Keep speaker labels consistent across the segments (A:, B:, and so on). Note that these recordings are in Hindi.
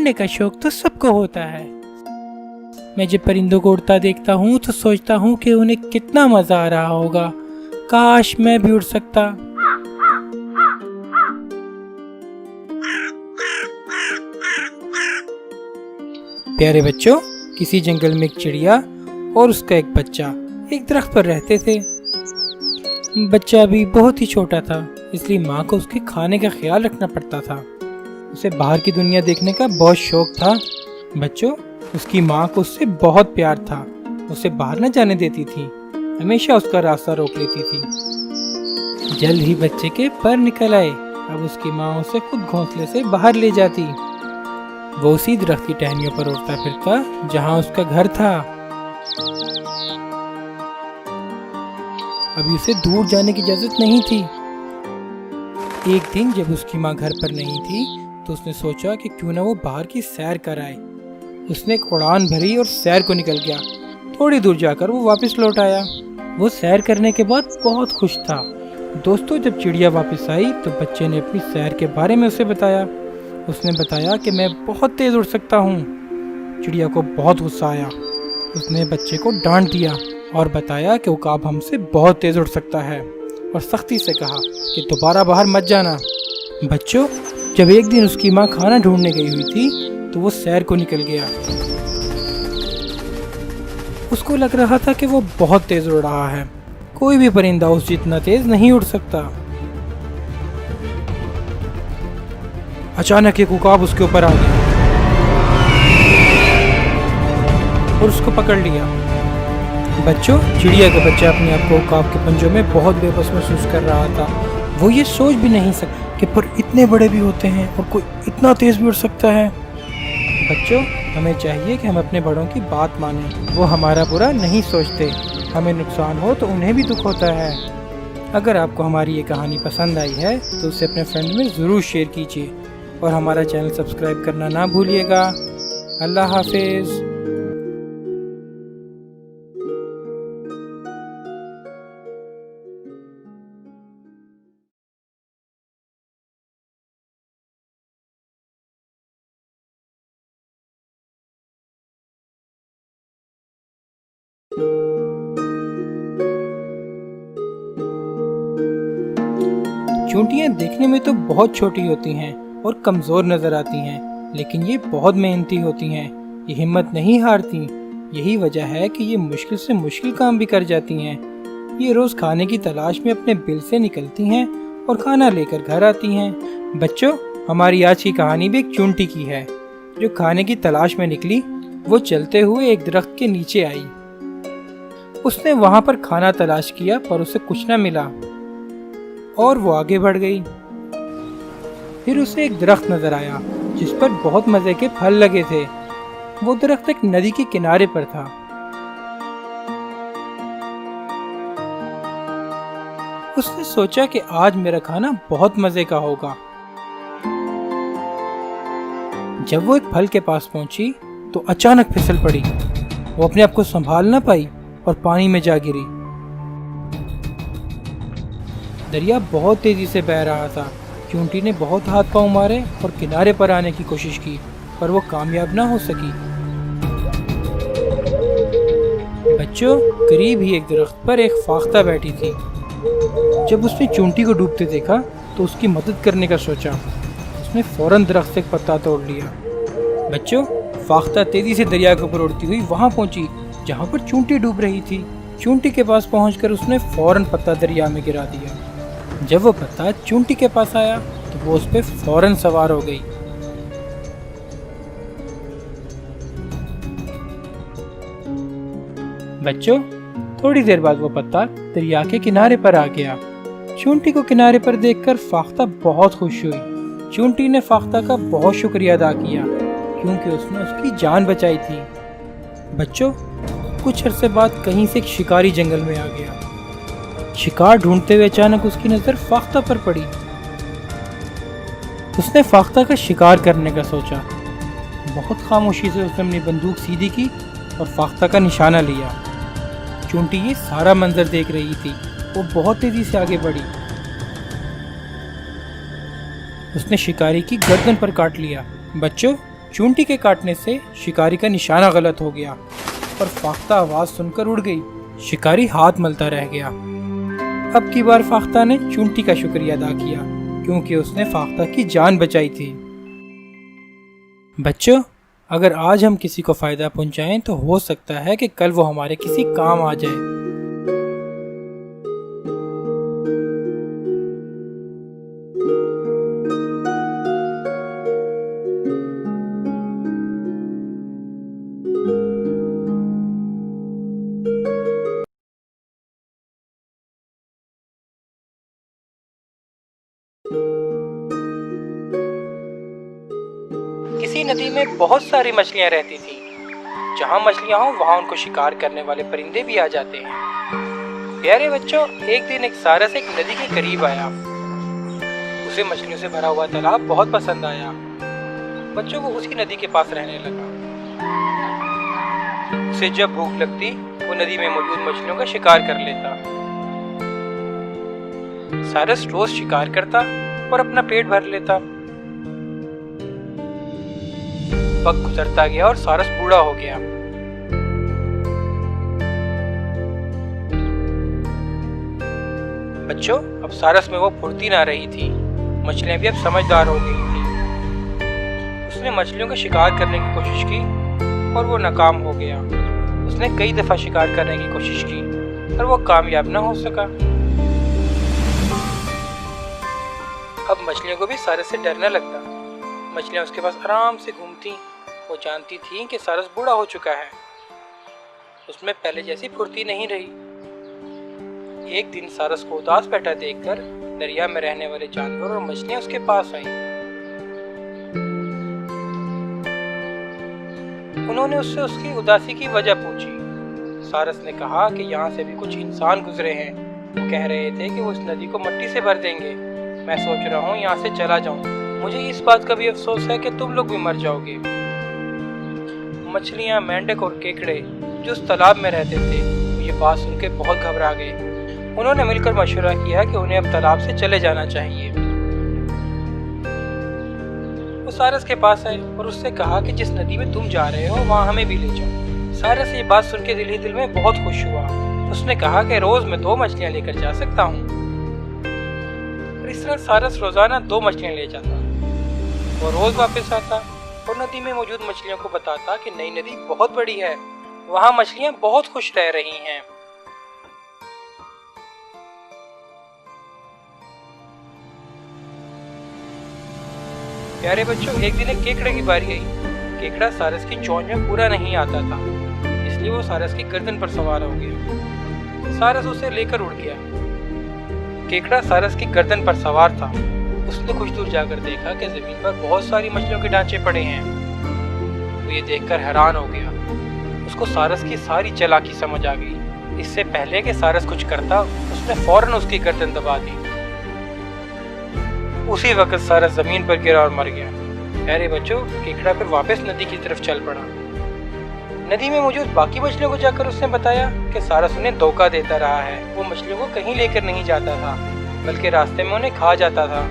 A: उड़ने का शौक तो सबको होता है। मैं जब परिंदों को उड़ता देखता हूँ तो सोचता हूँ कि उन्हें कितना मजा आ रहा होगा। काश मैं भी उड़ सकता। प्यारे बच्चों, किसी जंगल में एक चिड़िया और उसका एक बच्चा एक दरख्त पर रहते थे। बच्चा भी बहुत ही छोटा था, इसलिए माँ को उसके खाने का ख्याल रखना पड़ता था। उसे बाहर की दुनिया देखने का बहुत शौक था। बच्चों, उसकी माँ को उससे बहुत प्यार था। उसे बाहर न जाने देती थी, हमेशा उसका रास्ता रोक लेती थी। जल्द ही बच्चे के पर निकल आए। अब उसकी माँ उसे खुद घोंसले से बाहर ले जाती। वो उसी दरख्त की टहनियों पर उड़ता फिरता जहाँ उसका घर था। अभी उसे दूर जाने की इजाजत नहीं थी। एक दिन जब उसकी माँ घर पर नहीं थी तो उसने सोचा कि क्यों ना वो बाहर की सैर कर आए। उसने एक उड़ान भरी और सैर को निकल गया। थोड़ी दूर जाकर वो वापस लौट आया। वो सैर करने के बाद बहुत खुश था। दोस्तों, जब चिड़िया वापस आई तो बच्चे ने अपनी सैर के बारे में उसे बताया। उसने बताया कि मैं बहुत तेज उड़ सकता हूँ। चिड़िया को बहुत गुस्सा आया। उसने बच्चे को डांट दिया और बताया कि उकाब हमसे बहुत तेज उड़ सकता है और सख्ती से कहा कि दोबारा बाहर मत जाना। बच्चों, जब एक दिन उसकी माँ खाना ढूंढने गई हुई थी तो वो सैर को निकल गया। उसको लग रहा था कि वो बहुत तेज उड़ रहा है। कोई भी परिंदा उस जितना तेज नहीं उड़ सकता। अचानक एक उकाब उसके ऊपर आ गया और उसको पकड़ लिया। बच्चों, चिड़िया का बच्चा अपने आप को उकाब के पंजों में बहुत बेबस महसूस कर रहा था। वो ये सोच भी नहीं सकता कि पर इतने बड़े भी होते हैं और कोई इतना तेज भी उड़ सकता है। बच्चों, हमें चाहिए कि हम अपने बड़ों की बात मानें। वो हमारा बुरा नहीं सोचते। हमें नुकसान हो तो उन्हें भी दुख होता है। अगर आपको हमारी ये कहानी पसंद आई है तो उसे अपने फ्रेंड में ज़रूर शेयर कीजिए और हमारा चैनल सब्सक्राइब करना ना भूलिएगा। अल्लाह हाफिज़। चूंटियां देखने में तो बहुत छोटी होती हैं और कमज़ोर नज़र आती हैं, लेकिन ये बहुत मेहनती होती हैं। ये हिम्मत नहीं हारती। यही वजह है कि ये मुश्किल से मुश्किल काम भी कर जाती हैं। ये रोज़ खाने की तलाश में अपने बिल से निकलती हैं और खाना लेकर घर आती हैं। बच्चों, हमारी आज की कहानी भी एक चूंटी की है जो खाने की तलाश में निकली। वो चलते हुए एक दरख्त के नीचे आई। उसने वहाँ पर खाना तलाश किया पर उसे कुछ न मिला और वो आगे बढ़ गई। फिर उसे एक दरख्त नजर आया जिस पर बहुत मजे के फल लगे थे। वो दरख्त एक नदी के किनारे पर था। उसने सोचा कि आज मेरा खाना बहुत मजे का होगा। जब वो एक फल के पास पहुंची तो अचानक फिसल पड़ी। वो अपने आप को संभाल ना पाई और पानी में जा गिरी। दरिया बहुत तेजी से बह रहा था। चूंटी ने बहुत हाथ पांव मारे और किनारे पर आने की कोशिश की, पर वो कामयाब ना हो सकी। बच्चों, करीब ही एक दरख्त पर एक फाख्ता बैठी थी। जब उसने चूंटी को डूबते देखा तो उसकी मदद करने का सोचा। उसने फौरन दरख्त से एक पत्ता तोड़ लिया। बच्चों, फाख्ता तेजी से दरिया के ऊपर उड़ती हुई वहां पहुंची जहां पर चूंटी डूब रही थी। चूंटी के पास पहुंचकर उसने फौरन पत्ता दरिया में गिरा दिया। जब वो पत्ता चूंटी के पास आया तो वो उस पर फौरन सवार हो गई। बच्चों, थोड़ी देर बाद वो पत्ता दरिया के किनारे पर आ गया। चूंटी को किनारे पर देखकर फाख्ता बहुत खुश हुई। चूंटी ने फाख्ता का बहुत शुक्रिया अदा किया क्योंकि उसने उसकी जान बचाई थी। बच्चों, कुछ अरसे बाद कहीं से एक शिकारी जंगल में आ गया। शिकार ढूंढते हुए अचानक उसकी नजर फाख्ता पर पड़ी। उसने फाख्ता का शिकार करने का सोचा। बहुत खामोशी से उसने अपनी बंदूक सीधी की और फाख्ता का निशाना लिया। चूंटी ये सारा मंजर देख रही थी। वो बहुत तेजी से आगे बढ़ी। उसने शिकारी की गर्दन पर काट लिया। बच्चों, चूंटी के काटने से शिकारी का निशाना गलत हो गया और फाख्ता आवाज सुनकर उड़ गई। शिकारी हाथ मलता रह गया। अब की बार फाख्ता ने चूंटी का शुक्रिया अदा किया क्योंकि उसने फाख्ता की जान बचाई थी। बच्चों, अगर आज हम किसी को फायदा पहुंचाएं तो हो सकता है कि कल वो हमारे किसी काम आ जाए। किसी नदी में बहुत सारी मछलियां रहती थी। जहां मछलियां हो वहां उनको शिकार करने वाले परिंदे भी आ जाते हैं। प्यारे बच्चों, एक दिन एक सारस एक नदी के करीब आया। उसे मछलियों से भरा हुआ तालाब बहुत पसंद आया। बच्चों, वो उसी नदी के पास रहने लगा। उसे जब भूख लगती वो नदी में मौजूद मछलियों का शिकार कर लेता। सारस रोज शिकार करता और अपना पेट भर लेता। वक्त गुजरता गया और सारस बूढ़ा हो गया। बच्चों, अब सारस में वो फुर्ती ना रही थी। मछलियां भी अब समझदार हो गई थी। उसने मछलियों का शिकार करने की कोशिश की और वो नाकाम हो गया। उसने कई दफा शिकार करने की कोशिश की और वो कामयाब ना हो सका। अब मछलियों को भी सारस से डरने लगता। मछलियां उसके पास आराम से घूमती। वो जानती थी कि सारस बूढ़ा हो चुका है। उसमें पहले जैसी फुर्ती नहीं रही। एक दिन सारस को उदास बैठा देखकर दरिया में रहने वाले जानवर और मछलियां उसके पास आईं। उन्होंने उससे उसकी उदासी की वजह पूछी। सारस ने कहा कि यहाँ से भी कुछ इंसान गुजरे हैं। वो कह रहे थे कि वो इस नदी को मिट्टी से भर देंगे। मैं सोच रहा हूँ यहाँ से चला जाऊं। मुझे इस बात का भी अफसोस है कि तुम लोग भी मर जाओगे। मछलियाँ, मेंढक और केकड़े जो उस तालाब में रहते थे ये बात सुन के बहुत घबरा गए। उन्होंने मिलकर मशवरा किया कि उन्हें अब तालाब से चले जाना चाहिए। वो सारस के पास आए और उससे कहा कि जिस नदी में तुम जा रहे हो वहाँ हमें भी ले जाओ। सारस ये बात सुन के दिल ही दिल में बहुत खुश हुआ। उसने कहा कि रोज मैं 2 मछलियाँ लेकर जा सकता हूँ। इस तरह सारस रोजाना 2 मछलियाँ ले जाता। वो रोज वापस आता और नदी में मौजूद मछलियों को बताता कि नई नदी बहुत बड़ी है, वहाँ मछलियाँ बहुत खुश रह रही हैं। प्यारे बच्चों, एक दिन एक केकड़े की बारी आई। केकड़ा सारस की चोंच में पूरा नहीं आता था, इसलिए वो सारस की गर्दन पर सवार हो गया। सारस उसे लेकर उड़ गया। केकड़ा सारस की गर्दन पर सवार था। उसने कुछ दूर जाकर देखा कि जमीन पर बहुत सारी मछलियों के ढांचे पड़े हैं। वो ये देखकर हैरान हो गया। उसको सारस की सारी चालाकी समझ आ गई। इससे पहले कि सारस कुछ करता, उसने फौरन उसकी गर्दन दबा दी। उसी वक्त सारस जमीन पर गिरा और मर गया। प्यारे बच्चों, केकड़ा फिर वापस नदी की तरफ चल पड़ा। नदी में मौजूद बाकी मछलियों को जाकर उसने बताया कि सारस उन्हें धोखा देता रहा है। वो मछलियों को कहीं लेकर नहीं जाता था, बल्कि रास्ते में उन्हें खा जाता था।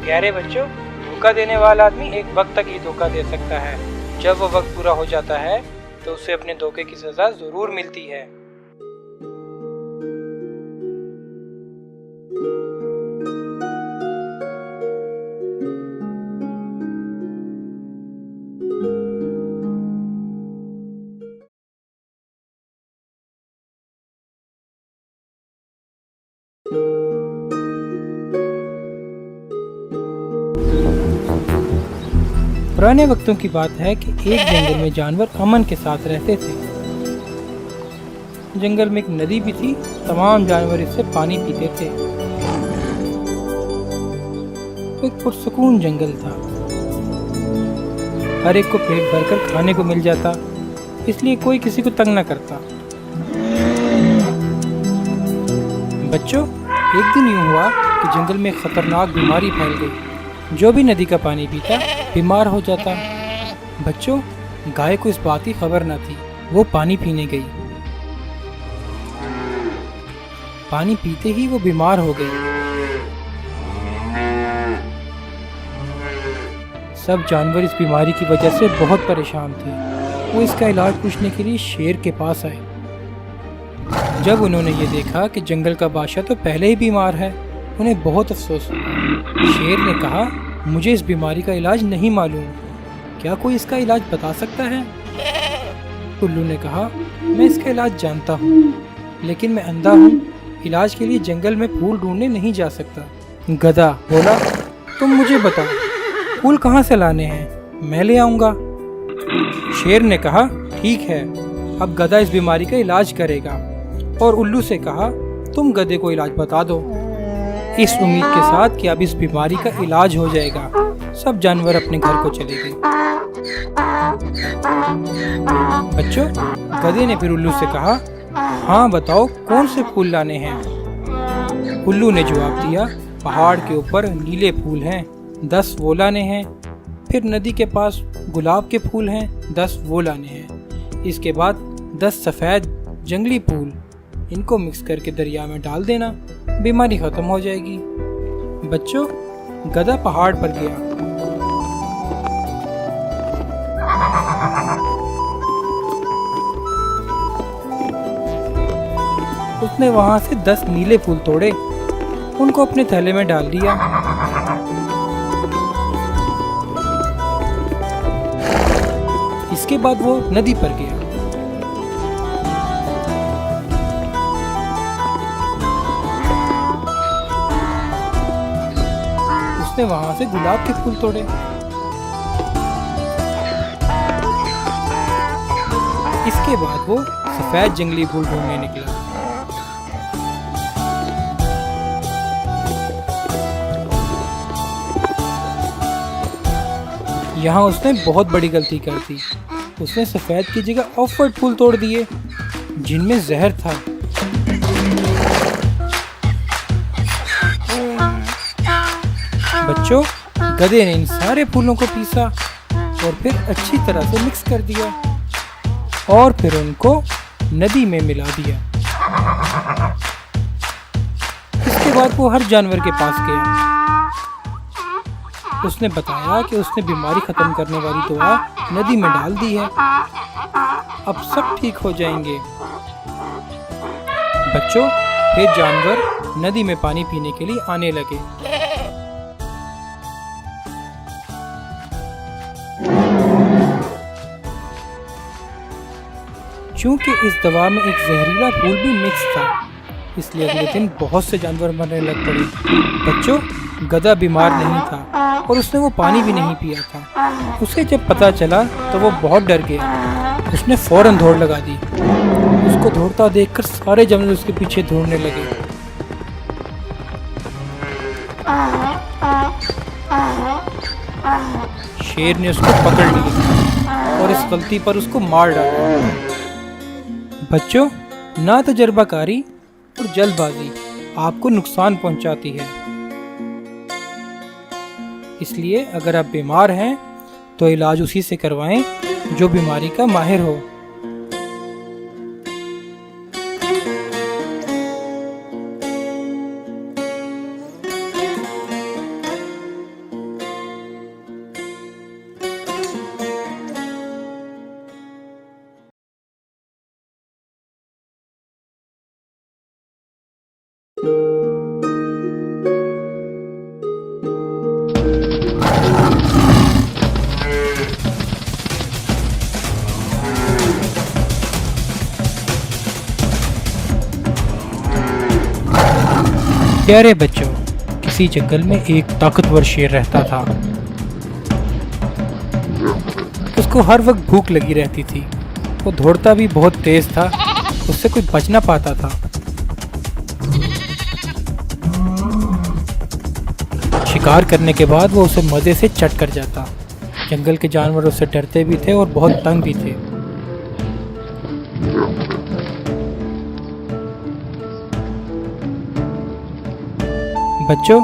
A: प्यारे बच्चों, धोखा देने वाला आदमी एक वक्त तक ही धोखा दे सकता है। जब वो वक्त पूरा हो जाता है तो उसे अपने धोखे की सजा जरूर मिलती है। पुराने वक्तों की बात है कि एक जंगल में जानवर अमन के साथ रहते थे। जंगल में एक नदी भी थी। तमाम जानवर इससे पानी पीते थे। एक पुरसुकून जंगल था। हर एक को पेट भरकर खाने को मिल जाता, इसलिए कोई किसी को तंग न करता। बच्चों, एक दिन यूं हुआ कि जंगल में खतरनाक बीमारी फैल गई। जो भी नदी का पानी पीता बीमार हो जाता। बच्चों, गाय को इस बात की खबर न थी। वो पानी पीने गई। पानी पीते ही वो बीमार हो गई। सब जानवर इस बीमारी की वजह से बहुत परेशान थे। वो इसका इलाज पूछने के लिए शेर के पास आए। जब उन्होंने ये देखा कि जंगल का बादशाह तो पहले ही बीमार है, उन्हें बहुत अफसोस हुआ। शेर ने कहा, मुझे इस बीमारी का इलाज नहीं मालूम, क्या कोई इसका इलाज बता सकता है? उल्लू ने कहा, मैं इसका इलाज जानता हूँ, लेकिन मैं अंधा हूँ, इलाज के लिए जंगल में फूल ढूंढने नहीं जा सकता। गधा बोला, तुम मुझे बताओ फूल कहाँ से लाने हैं, मैं ले आऊँगा। शेर ने कहा, ठीक है, अब गधा इस बीमारी का इलाज करेगा। और उल्लू से कहा, तुम गधे को इलाज बता दो, इस उम्मीद के साथ कि अब इस बीमारी का इलाज हो जाएगा। सब जानवर अपने घर को चले गए। बच्चों, गधे ने फिर उल्लू से कहा, हाँ बताओ कौन से फूल लाने हैं? उल्लू ने जवाब दिया, पहाड़ के ऊपर नीले फूल हैं, 10 वो लाने हैं। फिर नदी के पास गुलाब के फूल हैं, 10 वो लाने हैं। इसके बाद 10 सफ़ेद जंगली फूल, इनको मिक्स करके दरिया में डाल देना, बीमारी खत्म हो जाएगी। बच्चों, गधा पहाड़ पर गया। उसने वहां से 10 नीले फूल तोड़े, उनको अपने थैले में डाल दिया। इसके बाद वो नदी पर गया। उसने वहां से गुलाब के फूल तोड़े। इसके बाद वो सफेद जंगली फूल ढूंढने निकला। यहाँ उसने बहुत बड़ी गलती कर दी। उसने सफेद की जगह ऑफवर्ड फूल तोड़ दिए, जिनमें जहर था। बच्चों, गधे ने इन सारे फूलों को पीसा और फिर अच्छी तरह से मिक्स कर दिया और फिर उनको नदी में मिला दिया। इसके बाद वो हर जानवर के पास गया। उसने बताया कि उसने बीमारी खत्म करने वाली दवा नदी में डाल दी है, अब सब ठीक हो जाएंगे। बच्चों, फिर जानवर नदी में पानी पीने के लिए आने लगे। चूंकि इस दवा में एक जहरीला फूल भी मिक्स था, इसलिए अगले दिन बहुत से जानवर मरने लग पड़े। बच्चों, गधा बीमार नहीं था और उसने वो पानी भी नहीं पिया था। उसे जब पता चला तो वो बहुत डर गया। उसने फौरन दौड़ लगा दी। उसको दौड़ता देखकर सारे जानवर उसके पीछे दौड़ने लगे। शेर ने उसको पकड़ लिया और इस गलती पर उसको मार डाला। बच्चों, ना तजर्बाकारी और जल्दबाजी आपको नुकसान पहुंचाती है, इसलिए अगर आप बीमार हैं तो इलाज उसी से करवाएं जो बीमारी का माहिर हो। प्यारे बच्चों, किसी जंगल में एक ताकतवर शेर रहता था। उसको हर वक्त भूख लगी रहती थी। वो दौड़ता भी बहुत तेज था, उससे कोई बच ना पाता था। शिकार करने के बाद वो उसे मजे से चट कर जाता। जंगल के जानवर उससे डरते भी थे और बहुत तंग भी थे। बच्चों,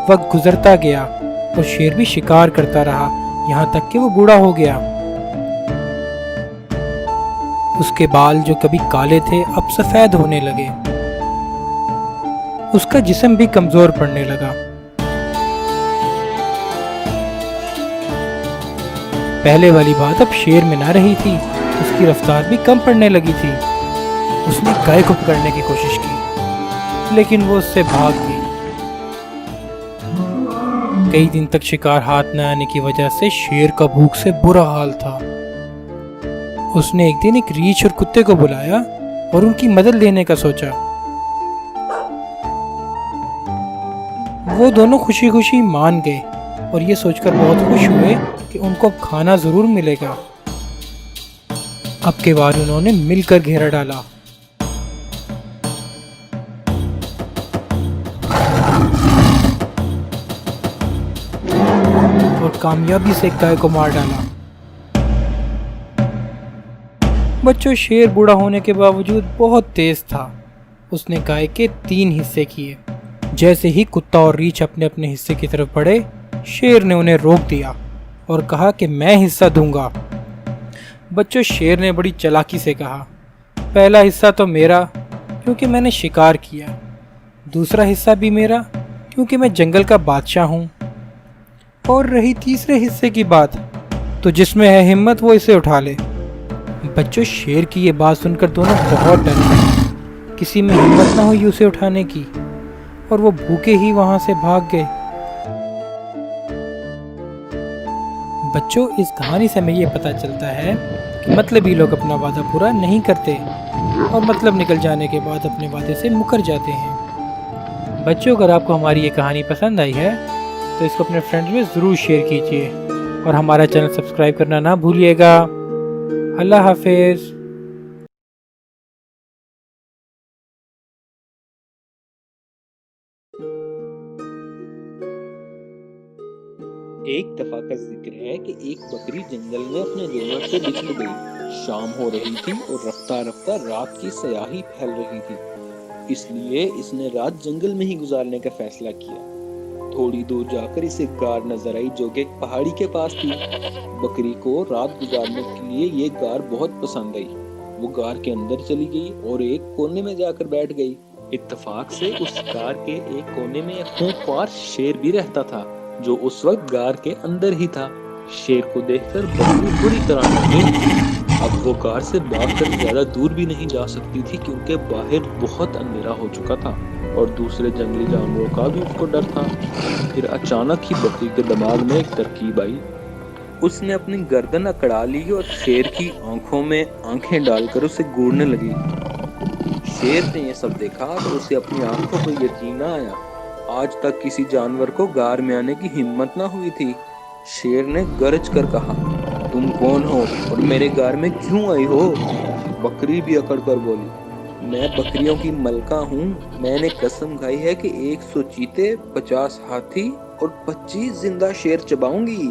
A: वक्त गुजरता गया और शेर भी शिकार करता रहा, यहाँ तक कि वो बूढ़ा हो गया। उसके बाल जो कभी काले थे अब सफेद होने लगे। उसका जिस्म भी कमजोर पड़ने लगा। पहले वाली बात अब शेर में ना रही थी, उसकी रफ्तार भी कम पड़ने लगी थी। उसने गाय को पकड़ने की कोशिश की, लेकिन वो उससे भाग गई। कई दिन तक शिकार हाथ न आने की वजह से शेर का भूख से बुरा हाल था। उसने एक दिन एक रीछ और कुत्ते को बुलाया और उनकी मदद लेने का सोचा। वो दोनों खुशी खुशी मान गए और ये सोचकर बहुत खुश हुए कि उनको अब खाना जरूर मिलेगा। अब के बार उन्होंने मिलकर घेरा डाला। और कामयाबी से गाय को मार डाला। बच्चों, शेर बूढ़ा होने के बावजूद बहुत तेज था। उसने गाय के 3 हिस्से किए। जैसे ही कुत्ता और रीछ अपने अपने हिस्से की तरफ बढ़े, शेर ने उन्हें रोक दिया और कहा कि मैं हिस्सा दूंगा। बच्चों, शेर ने बड़ी चालाकी से कहा, पहला हिस्सा तो मेरा क्योंकि मैंने शिकार किया, दूसरा हिस्सा भी मेरा क्योंकि मैं जंगल का बादशाह हूँ, और रही तीसरे हिस्से की बात तो जिसमें है हिम्मत वो इसे उठा ले। बच्चों, शेर की ये बात सुनकर दोनों बहुत डर गए। किसी में हिम्मत ना हुई उसे उठाने की और वो भूखे ही वहां से भाग गए। बच्चों, इस कहानी से हमें ये पता चलता है कि मतलबी लोग अपना वादा पूरा नहीं करते और मतलब निकल जाने के बाद अपने वादे से मुकर जाते हैं। बच्चों, अगर आपको हमारी ये कहानी पसंद आई है तो इसको अपने फ्रेंड्स में ज़रूर शेयर कीजिए और हमारा चैनल सब्सक्राइब करना ना भूलिएगा। अल्लाह हाफिज़।
B: एक दफा का जिक्र है कि एक बकरी जंगल में अपने जानवर से बिछड़ गई। शाम हो रही थी और रफ्ता रफ्ता रात की स्याही फैल रही थी, इसलिए इसने रात जंगल में ही गुजारने का फैसला किया। थोड़ी दूर जाकर इसे गार नजर आई जो कि एक पहाड़ी के पास थी। बकरी को रात गुजारने के लिए ये गार बहुत पसंद आई। वो गार के अंदर चली गई और एक कोने में जाकर बैठ गई। इत्तेफाक से उस गार के एक कोने में एक खूंखार शेर भी रहता था जो उस वक्त गार के अंदर ही था। शेर को देखकर बकरी बुरी तरह डरी। अब वो गार से भागकर ज्यादा दूर भी नहीं जा सकती थी क्योंकि बाहर बहुत अंधेरा हो चुका था और दूसरे जंगली जानवरों का भी उसको डर था। फिर अचानक ही बकरी के दिमाग में एक तरकीब आई। उसने अपनी गर्दन अकड़ा ली और शेर की आंखों में आंखें डालकर उसे घूरने लगी। शेर ने यह सब देखा तो उसे अपनी आंखों पर यकीन न आया। आज तक किसी जानवर को गार में आने की हिम्मत ना हुई थी। शेर ने गरज कर कहा, तुम कौन हो और मेरे गार में क्यों आई हो? बकरी भी अकड़ कर बोली, मैं बकरियों की मलका हूँ। मैंने कसम खाई है कि 100 चीते, 50 हाथी और 25 जिंदा शेर चबाऊंगी।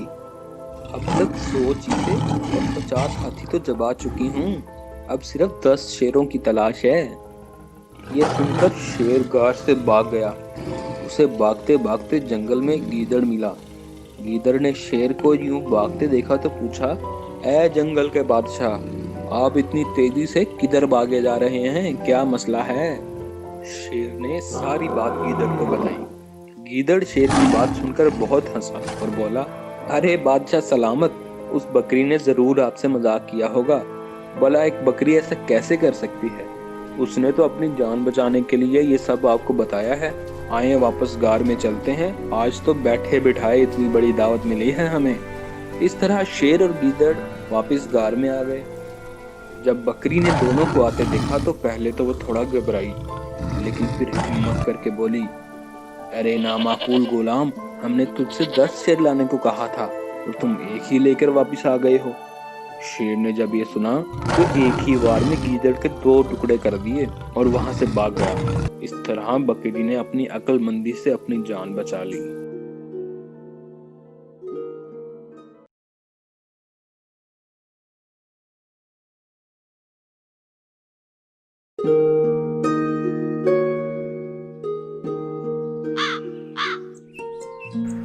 B: अब तक 100 चीते और 50 हाथी तो चबा चुकी हूँ, अब सिर्फ 10 शेरों की तलाश है। यह सुनकर शेर गार से भाग गया। उसे भागते भागते जंगल में गीदड़ मिला। गीदड़ ने शेर को यूं भागते देखा तो पूछा, ऐ जंगल के बादशाह, आप इतनी तेजी से किधर भागे जा रहे हैं, क्या मसला है? शेर ने सारी बात गीदड़ को बताई। गीदड़ शेर की बात सुनकर बहुत हंसा और बोला, अरे बादशाह सलामत, उस बकरी ने जरूर आपसे मजाक किया होगा। भला एक बकरी ऐसा कैसे कर सकती है? उसने तो अपनी जान बचाने के लिए ये सब आपको बताया है। आए वापस गार में चलते हैं, आज तो बैठे बिठाए इतनी बड़ी दावत मिली है हमें। इस तरह शेर और गीदड़ वापस गार में आ गए। जब बकरी ने दोनों को आते देखा तो पहले तो वो थोड़ा घबराई, लेकिन फिर हिम्मत करके बोली, अरे नामाकूल गुलाम, हमने तुझसे 10 शेर लाने को कहा था और तुम एक ही लेकर वापस आ गए हो। शेर ने जब ये सुना तो एक ही बार में गीदड़ के 2 टुकड़े कर दिए और वहां से भाग गया। इस तरह बकरी ने अपनी अक्लमंदी से अपनी जान बचा ली।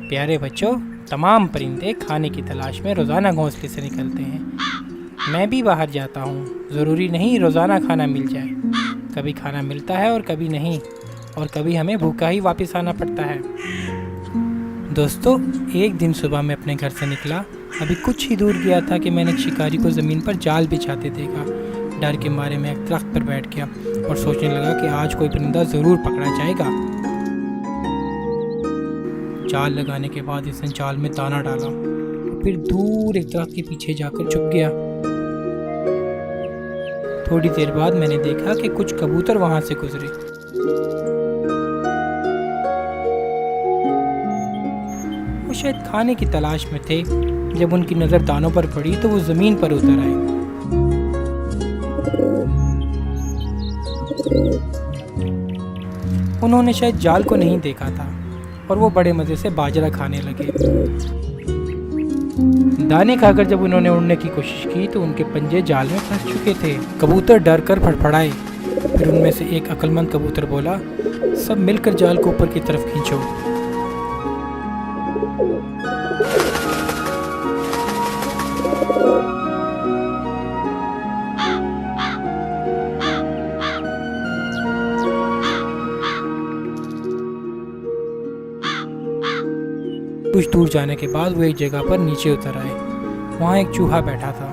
A: प्यारे बच्चों, तमाम परिंदे खाने की तलाश में रोज़ाना घोंसले से निकलते हैं। मैं भी बाहर जाता हूँ, ज़रूरी नहीं रोज़ाना खाना मिल जाए। कभी खाना मिलता है और कभी नहीं, और कभी हमें भूखा ही वापस आना पड़ता है। दोस्तों, एक दिन सुबह मैं अपने घर से निकला अभी कुछ ही दूर गया था कि मैंने एक शिकारी को ज़मीन पर जाल बिछाते देखा। डर के मारे मैं एक दरख्त पर बैठ गया और सोचने लगा कि आज कोई परिंदा ज़रूर पकड़ा जाएगा। जाल लगाने के बाद इसने जाल में दाना डाला, फिर दूर एक दरख्त के पीछे जाकर छुप गया। थोड़ी देर बाद मैंने देखा कि कुछ कबूतर वहां से गुजरे। वो शायद खाने की तलाश में थे। जब उनकी नज़र दानों पर पड़ी तो वो ज़मीन पर उतर आए। उन्होंने शायद जाल को नहीं देखा था और वो बड़े मज़े से बाजरा खाने लगे। दाने खाकर जब उन्होंने उड़ने की कोशिश की तो उनके पंजे जाल में फंस चुके थे। कबूतर डर कर फड़फड़ाए। फिर उनमें से एक अक्लमंद कबूतर बोला, सब मिलकर जाल को ऊपर की तरफ खींचो। कुछ दूर जाने के बाद वो एक जगह पर नीचे उतर आए। वहाँ एक चूहा बैठा था।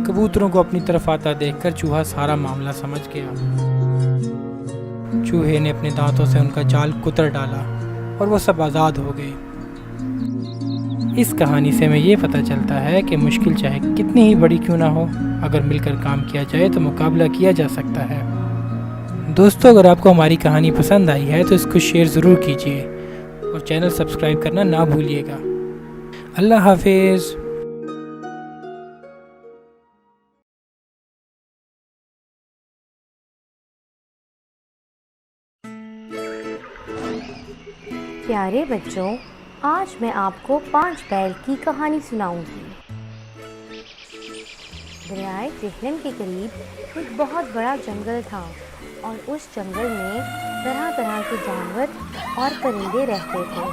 A: कबूतरों को अपनी तरफ आता देखकर चूहा सारा मामला समझ गया। चूहे ने अपने दांतों से उनका जाल कुतर डाला और वो सब आज़ाद हो गए। इस कहानी से हमें ये पता चलता है कि मुश्किल चाहे कितनी ही बड़ी क्यों ना हो, अगर मिलकर काम किया जाए तो मुकाबला किया जा सकता है। दोस्तों, अगर आपको हमारी कहानी पसंद आई है तो इसको शेयर ज़रूर कीजिए और चैनल सब्सक्राइब करना ना भूलिएगा। अल्लाह हाफिज़।
C: प्यारे बच्चों, आज मैं आपको 5 बैल की कहानी सुनाऊंगी। दरियाए जेहलम के करीब एक बहुत बड़ा जंगल था और उस जंगल में तरह तरह के जानवर और परिंदे रहते थे।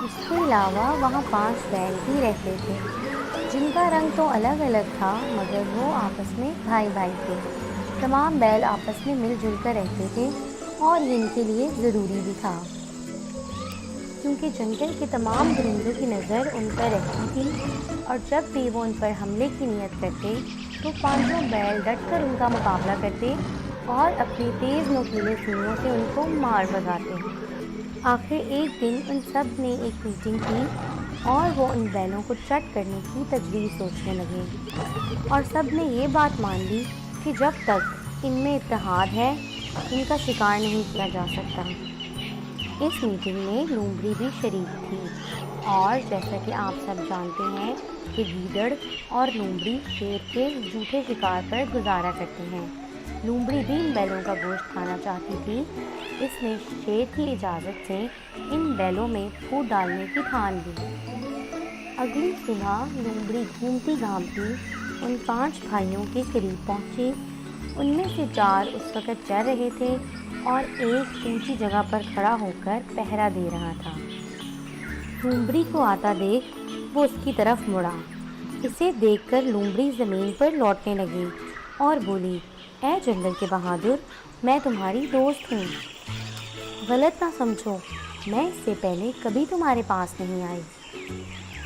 C: इसके अलावा वहाँ 5 बैल भी रहते थे, जिनका रंग तो अलग अलग था, मगर वो आपस में भाई भाई थे। तमाम बैल आपस में मिलजुल कर रहते थे और ये इनके लिए ज़रूरी भी था, क्योंकि जंगल के तमाम परिंदों की नज़र उन पर रहती थी और जब भी वो उन पर हमले की नियत करते तो 5 बैल डटकर उनका मुकाबला करते और अपनी तेज़ नोकीले सींगों से उनको मार भगाते। आखिर एक दिन उन सब ने एक मीटिंग की और वो उन बैलों को चट करने की तजवीज़ सोचने लगे और सब ने ये बात मान ली कि जब तक इनमें इत्तेहाद है, इनका शिकार नहीं किया जा सकता। इस मीटिंग में लूमड़ी भी शरीक थी और जैसा कि आप सब जानते हैं कि गीदड़ और लूमड़ी शेर के झूठे शिकार पर गुजारा करते हैं। लूमड़ी भी इन बैलों का गोश्त खाना चाहती थी, इसने शेर की इजाज़त से इन बैलों में फूट डालने की ठान ली। अगली सुबह लूमड़ी घूमती घामती उन 5 भाइयों के करीब पहुंची। उनमें से 4 उस वक़्त चल रहे थे और एक ऊंची जगह पर खड़ा होकर पहरा दे रहा था। लूमड़ी को आता देख वो उसकी तरफ मुड़ा। इसे देखकर लूमड़ी ज़मीन पर लौटने लगी और बोली, ऐ जंगल के बहादुर, मैं तुम्हारी दोस्त हूँ, गलत ना समझो, मैं इससे पहले कभी तुम्हारे पास नहीं आई।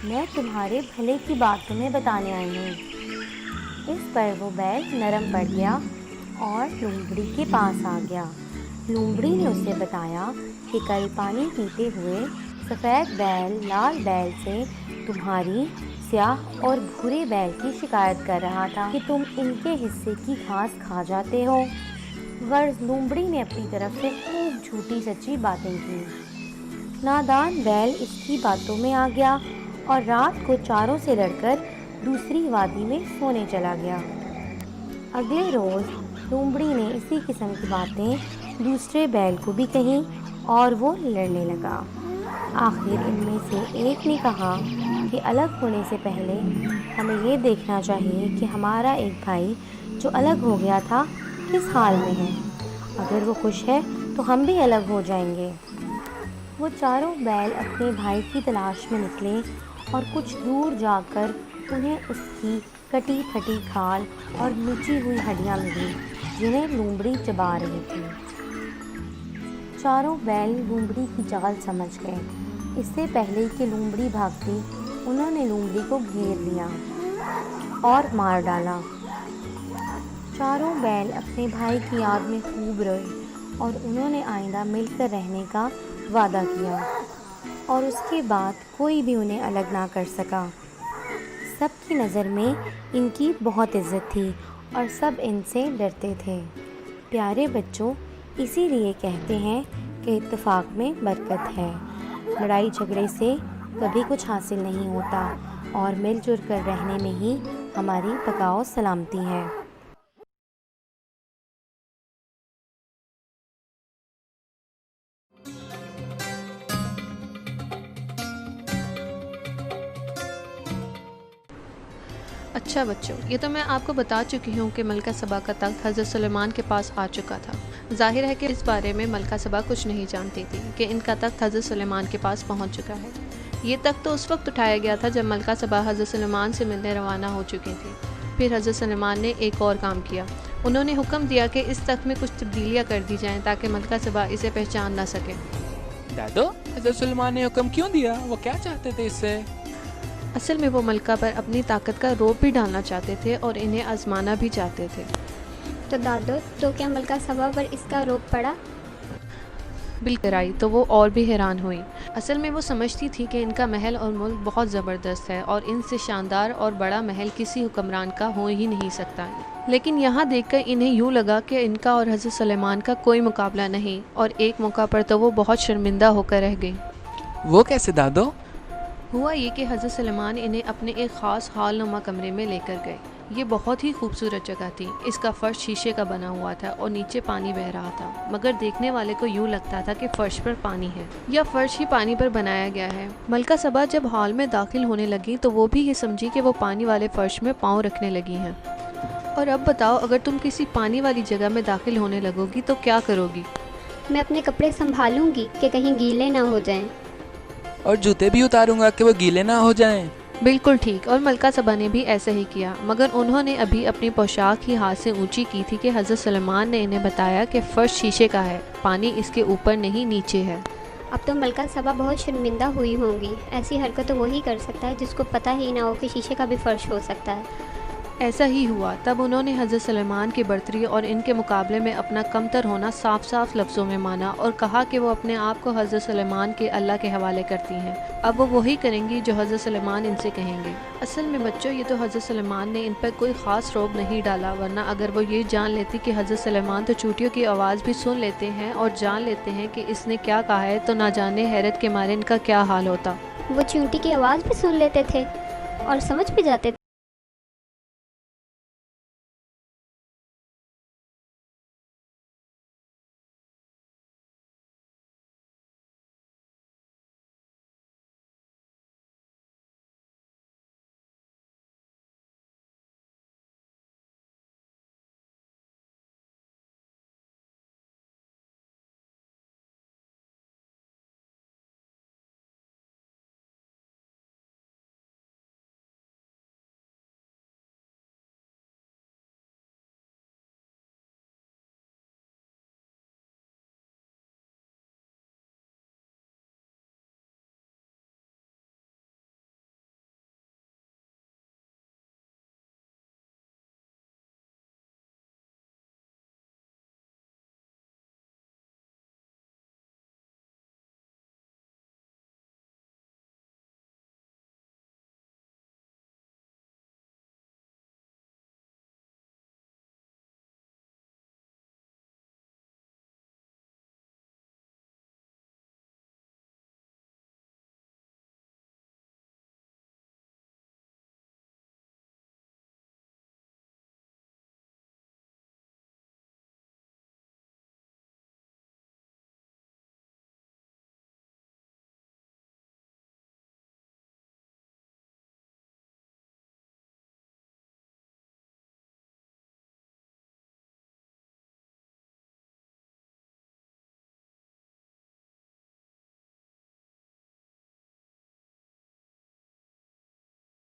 C: मैं तुम्हारे भले की बात तुम्हें बताने आई हूँ। इस पर वो बैल नरम पड़ गया और लूमड़ी के पास आ गया। लूमड़ी ने उसे बताया कि कल पानी पीते हुए सफ़ेद बैल लाल बैल से तुम्हारी स्याह और भूरे बैल की शिकायत कर रहा था कि तुम इनके हिस्से की घास खा जाते हो। गर्ज लूमड़ी ने अपनी तरफ से खूब झूठी सच्ची बातें की। नादान बैल इसकी बातों में आ गया और रात को चारों से लड़कर दूसरी वादी में सोने चला गया। अगले रोज़ लूमड़ी ने इसी किस्म की बातें दूसरे बैल को भी कहीं और वो लड़ने लगा। आखिर इनमें से एक ने कहा कि अलग होने से पहले हमें ये देखना चाहिए कि हमारा एक भाई जो अलग हो गया था किस हाल में है। अगर वो खुश है तो हम भी अलग हो जाएंगे। वो चारों बैल अपने भाई की तलाश में निकले और कुछ दूर जाकर उन्हें उसकी कटी फटी खाल और नुची हुई हड्डियाँ मिली, जिन्हें लूमड़ी चबा रही थी। चारों बैल लूमड़ी की चाल समझ गए। इससे पहले कि लूमड़ी भागती, उन्होंने लूमड़ी को घेर लिया और मार डाला। चारों बैल अपने भाई की याद में खूब रोए और उन्होंने आइंदा मिलकर रहने का वादा किया और उसके बाद कोई भी उन्हें अलग ना कर सका। सबकी नज़र में इनकी बहुत इज्जत थी और सब इनसे डरते थे। प्यारे बच्चों, इसीलिए कहते हैं कि इत्तेफाक में बरकत है। लड़ाई झगड़े से कभी कुछ हासिल नहीं होता और मिलजुल कर रहने में ही हमारी बकाओ सलामती है।
D: अच्छा बच्चों, ये तो मैं आपको बता चुकी हूँ कि मलका सबा का तख्त हज़रत सुलेमान के पास आ चुका था। जाहिर है कि इस बारे में मलका सबा कुछ नहीं जानती थी कि इनका तख्त हज़रत सुलेमान के पास पहुँच चुका है। ये तख्त तो उस वक्त उठाया गया था जब मलका सबा हज़रत सुलेमान से मिलने रवाना हो चुकी थी। फिर हज़रत सुलेमान ने एक और काम किया। उन्होंने हुक्म दिया कि इस तख्त में कुछ तब्दीलियाँ कर दी जाएँ ताकि मलका सबा इसे पहचान ना सके।
B: दादो, हज़रत सुलेमान ने हुक्म क्यों दिया? वो क्या चाहते थे इससे?
D: असल में वो मलका पर अपनी ताकत का रोब भी डालना चाहते थे और इन्हें आजमाना भी चाहते थे।
E: तो दादो, तो क्या मलका सबा पर इसका रोब पड़ा?
D: बिल्कुल आई तो वो और भी हैरान हुई। असल में वो समझती थी कि इनका महल और मुल्क बहुत ज़बरदस्त है और इनसे शानदार और बड़ा महल किसी हुक्मरान का हो ही नहीं सकता। लेकिन यहाँ देखकर इन्हें यूँ लगा कि इनका और हज़रत सुलेमान का कोई मुकाबला नहीं और एक मौका पर तो वो बहुत शर्मिंदा होकर रह गई।
B: वो कैसे दादो?
D: हुआ ये कि हज़रत सुलेमान इन्हें अपने एक ख़ास हॉल नुमा कमरे में लेकर गए। ये बहुत ही खूबसूरत जगह थी। इसका फ़र्श शीशे का बना हुआ था और नीचे पानी बह रहा था, मगर देखने वाले को यूँ लगता था कि फ़र्श पर पानी है या फ़र्श ही पानी पर बनाया गया है। मलका सबा जब हॉल में दाखिल होने लगी तो वो भी ये समझी कि वो पानी वाले फ़र्श में पाँव रखने लगी हैं। और अब बताओ, अगर तुम किसी पानी वाली जगह में दाखिल होने लगोगी तो क्या करोगी?
E: मैं अपने कपड़े संभालूंगी कि कहीं गीले ना हो जाएं।
B: और जूते भी उतारूंगा कि वो गीले ना हो जाएं।
D: बिल्कुल ठीक। और मलका सबा ने भी ऐसा ही किया, मगर उन्होंने अभी अपनी पोशाक ही हाथ से ऊंची की थी कि हज़रत सुलेमान ने इन्हें बताया कि फ़र्श शीशे का है, पानी इसके ऊपर नहीं नीचे है।
E: अब तो मलका सबा बहुत शर्मिंदा हुई होंगी। ऐसी हरकत तो वही कर सकता है जिसको पता ही ना हो कि शीशे का भी फ़र्श हो सकता है।
D: ऐसा ही हुआ। तब उन्होंने हज़रत सुलेमान की बढ़तरी और इनके मुकाबले में अपना कमतर होना साफ साफ लफ्ज़ों में माना और कहा कि वो अपने आप को हज़रत सुलेमान के अल्लाह के हवाले करती हैं। अब वो वही करेंगी जो हज़रत सुलेमान इनसे कहेंगे। असल में बच्चों, ये तो हज़रत सुलेमान ने इन पर कोई ख़ास रोब नहीं डाला, वरना अगर वो ये जान लेती कि हज़रत सुलेमान तो चूटियों की आवाज़ भी सुन लेते हैं और जान लेते हैं कि इसने क्या कहा है, तो ना जाने हैरत के मारे इनका क्या हाल होता।
E: वो चींटी की आवाज़ भी सुन लेते थे और समझ भी जाते थे।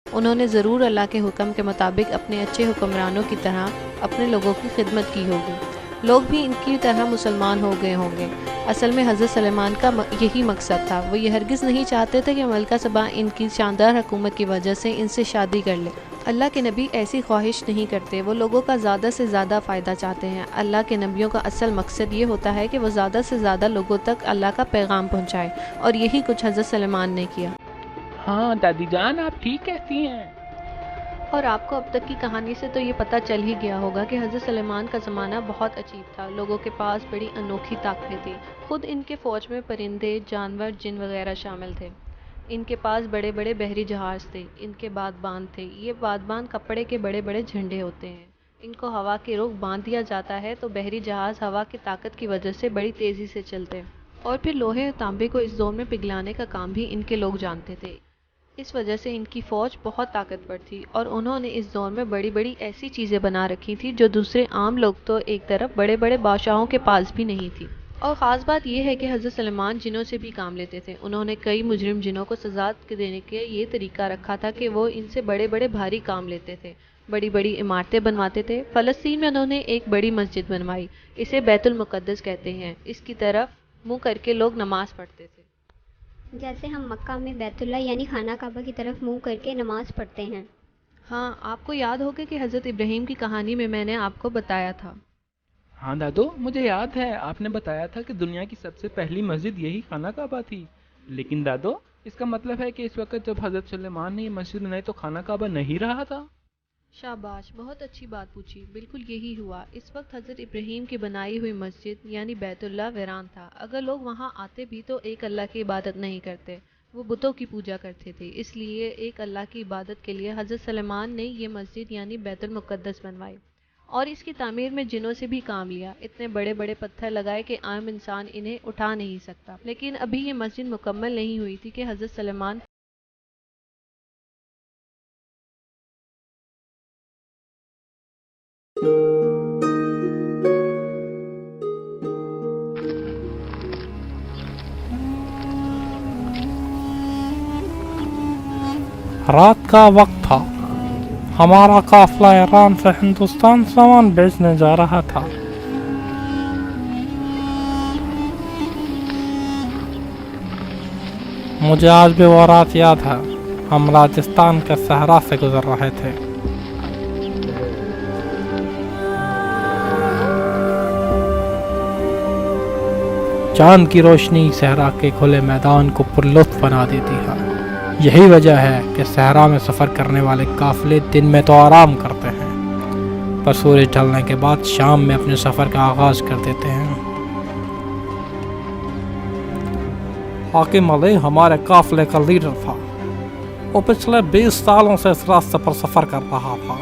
D: उन्होंने ज़रूर अल्लाह के हुक्म के मुताबिक अपने अच्छे हुक्मरानों की तरह अपने लोगों की खिदमत की होगी। लोग भी इनकी तरह मुसलमान हो गए होंगे। असल में हज़रत सलेमान का यही मकसद था। वो ये हरगिज़ नहीं चाहते थे कि मलका सबा इनकी शानदार हुकूमत की वजह से इनसे शादी कर ले। अल्लाह के नबी ऐसी ख्वाहिश नहीं करते, वो लोगों का ज़्यादा से ज़्यादा फ़ायदा चाहते हैं। अल्लाह के नबियों का असल मकसद ये होता है कि वो ज़्यादा से ज़्यादा लोगों तक अल्लाह का पैगाम पहुँचाए, और यही कुछ हज़रत सलेमान ने किया।
B: हाँ दादी जान, आप ठीक कहती हैं।
D: और आपको अब तक की कहानी से तो ये पता चल ही गया होगा कि हज़रत सलेमान का ज़माना बहुत अजीब था। लोगों के पास बड़ी अनोखी ताकतें थी। खुद इनके फ़ौज में परिंदे, जानवर, जिन वगैरह शामिल थे। इनके पास बड़े बड़े बहरी जहाज़ थे। इनके बादबान थे। ये बादबान कपड़े के बड़े बड़े झंडे होते हैं। इनको हवा के रुख बांध दिया जाता है तो बहरी जहाज़ हवा की ताकत की वजह से बड़ी तेज़ी से चलते हैं। और फिर लोहे और तांबे को इस जोन में पिघलाने का काम भी इनके लोग जानते थे। इस वजह से इनकी फ़ौज बहुत ताकतवर थी, और उन्होंने इस जोन में बड़ी बड़ी ऐसी चीज़ें बना रखी थी जो दूसरे आम लोग तो एक तरफ बड़े बड़े बादशाहों के पास भी नहीं थी। और ख़ास बात यह है कि हज़रत सलेमान जिनों से भी काम लेते थे। उन्होंने कई मुजरिम जिनों को सज़ा देने के ये तरीका रखा था कि वो इनसे बड़े बड़े भारी काम लेते थे, बड़ी बड़ी इमारतें बनवाते थे। फ़लस्तीन में उन्होंने एक बड़ी मस्जिद बनवाई, इसे बैतुल मुक़द्दस कहते हैं। इसकी तरफ मुँह करके लोग नमाज़ पढ़ते थे।
E: जैसे हम मक्का में बैतुल्ला यानी खाना काबा की तरफ मुंह करके नमाज पढ़ते हैं।
D: हाँ, आपको याद होगा कि हज़रत इब्राहीम की कहानी में मैंने आपको बताया था।
B: हाँ दादो, मुझे याद है आपने बताया था कि दुनिया की सबसे पहली मस्जिद यही खाना काबा थी। लेकिन दादो, इसका मतलब है कि इस वक्त जब हज़रत सुलेमान ने ये मस्जिद बनाई तो खाना काबा नहीं रहा था।
D: शाबाश, बहुत अच्छी बात पूछी। बिल्कुल यही हुआ। इस वक्त हज़रत इब्राहीम की बनाई हुई मस्जिद यानी बैतुल्ला वीरान था। अगर लोग वहाँ आते भी तो एक अल्लाह की इबादत नहीं करते, वो बुतों की पूजा करते थे। इसलिए एक अल्लाह की इबादत के लिए हज़रत सलेमान ने ये मस्जिद यानी बैतुल मुक़द्दस बनवाई, और इसकी तामीर में जिनों से भी काम लिया। इतने बड़े बड़े पत्थर लगाए कि आम इंसान इन्हें उठा नहीं सकता। लेकिन अभी ये मस्जिद मुकम्मल नहीं हुई थी कि हज़रत सलेमान
A: रात का वक्त था। हमारा काफिला ईरान से हिंदुस्तान सामान बेचने जा रहा था। मुझे आज भी वो रात याद है। हम राजस्थान के सहरा से गुजर रहे थे। चांद की रोशनी सहरा के खुले मैदान को पुरलुत्फ बना देती है। यही वजह है कि सहरा में सफ़र करने वाले काफिले दिन में तो आराम करते हैं, पर सूरज ढलने के बाद शाम में अपने सफ़र का आगाज़ कर देते हैं। हाकिम अली हमारे काफिले का लीडर था। वो पिछले 20 सालों से इस रास्ते पर सफ़र कर रहा था,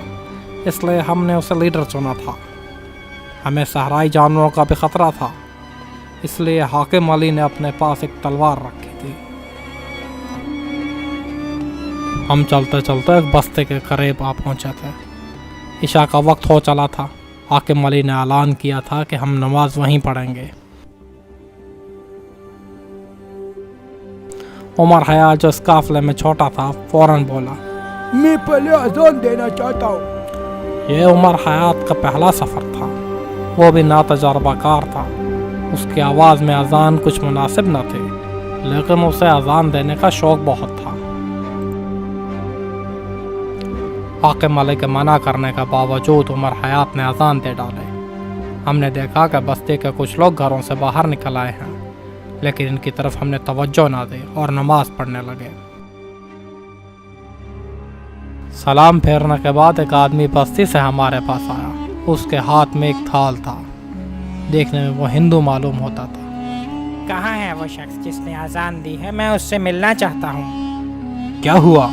A: इसलिए हमने उसे लीडर चुना था। हमें सहराई जानवरों का भी ख़तरा था, इसलिए हाकिम अली ने अपने पास एक तलवार रखी थी। हम चलते चलते एक बस्ती के करीब आ पहुंचे थे। इशा का वक्त हो चला था। हाकिम अली ने ऐलान किया था कि हम नमाज वहीं पढ़ेंगे। उमर हयात जो इस काफिले में छोटा था फौरन बोला, मैं पहले अजान देना चाहता हूँ। यह उमर हयात का पहला सफ़र था। वो भी नातजुर्बाकार था। उसकी आवाज़ में अजान कुछ मुनासिब न थी, लेकिन उसे अजान देने का शौक़ बहुत था। हाकिम अली के मना करने के बावजूद उमर हयात ने अजान दे डाले। हमने देखा कि बस्ती के कुछ लोग घरों से बाहर निकल आए हैं, लेकिन इनकी तरफ हमने तवज्जो ना दी और नमाज पढ़ने लगे। सलाम फेरने के बाद एक आदमी बस्ती से हमारे पास आया। उसके हाथ में एक थाल था। देखने में वो हिंदू मालूम होता था।
F: कहाँ है वो शख्स जिसने अजान दी है? मैं उससे मिलना चाहता हूँ।
A: क्या हुआ,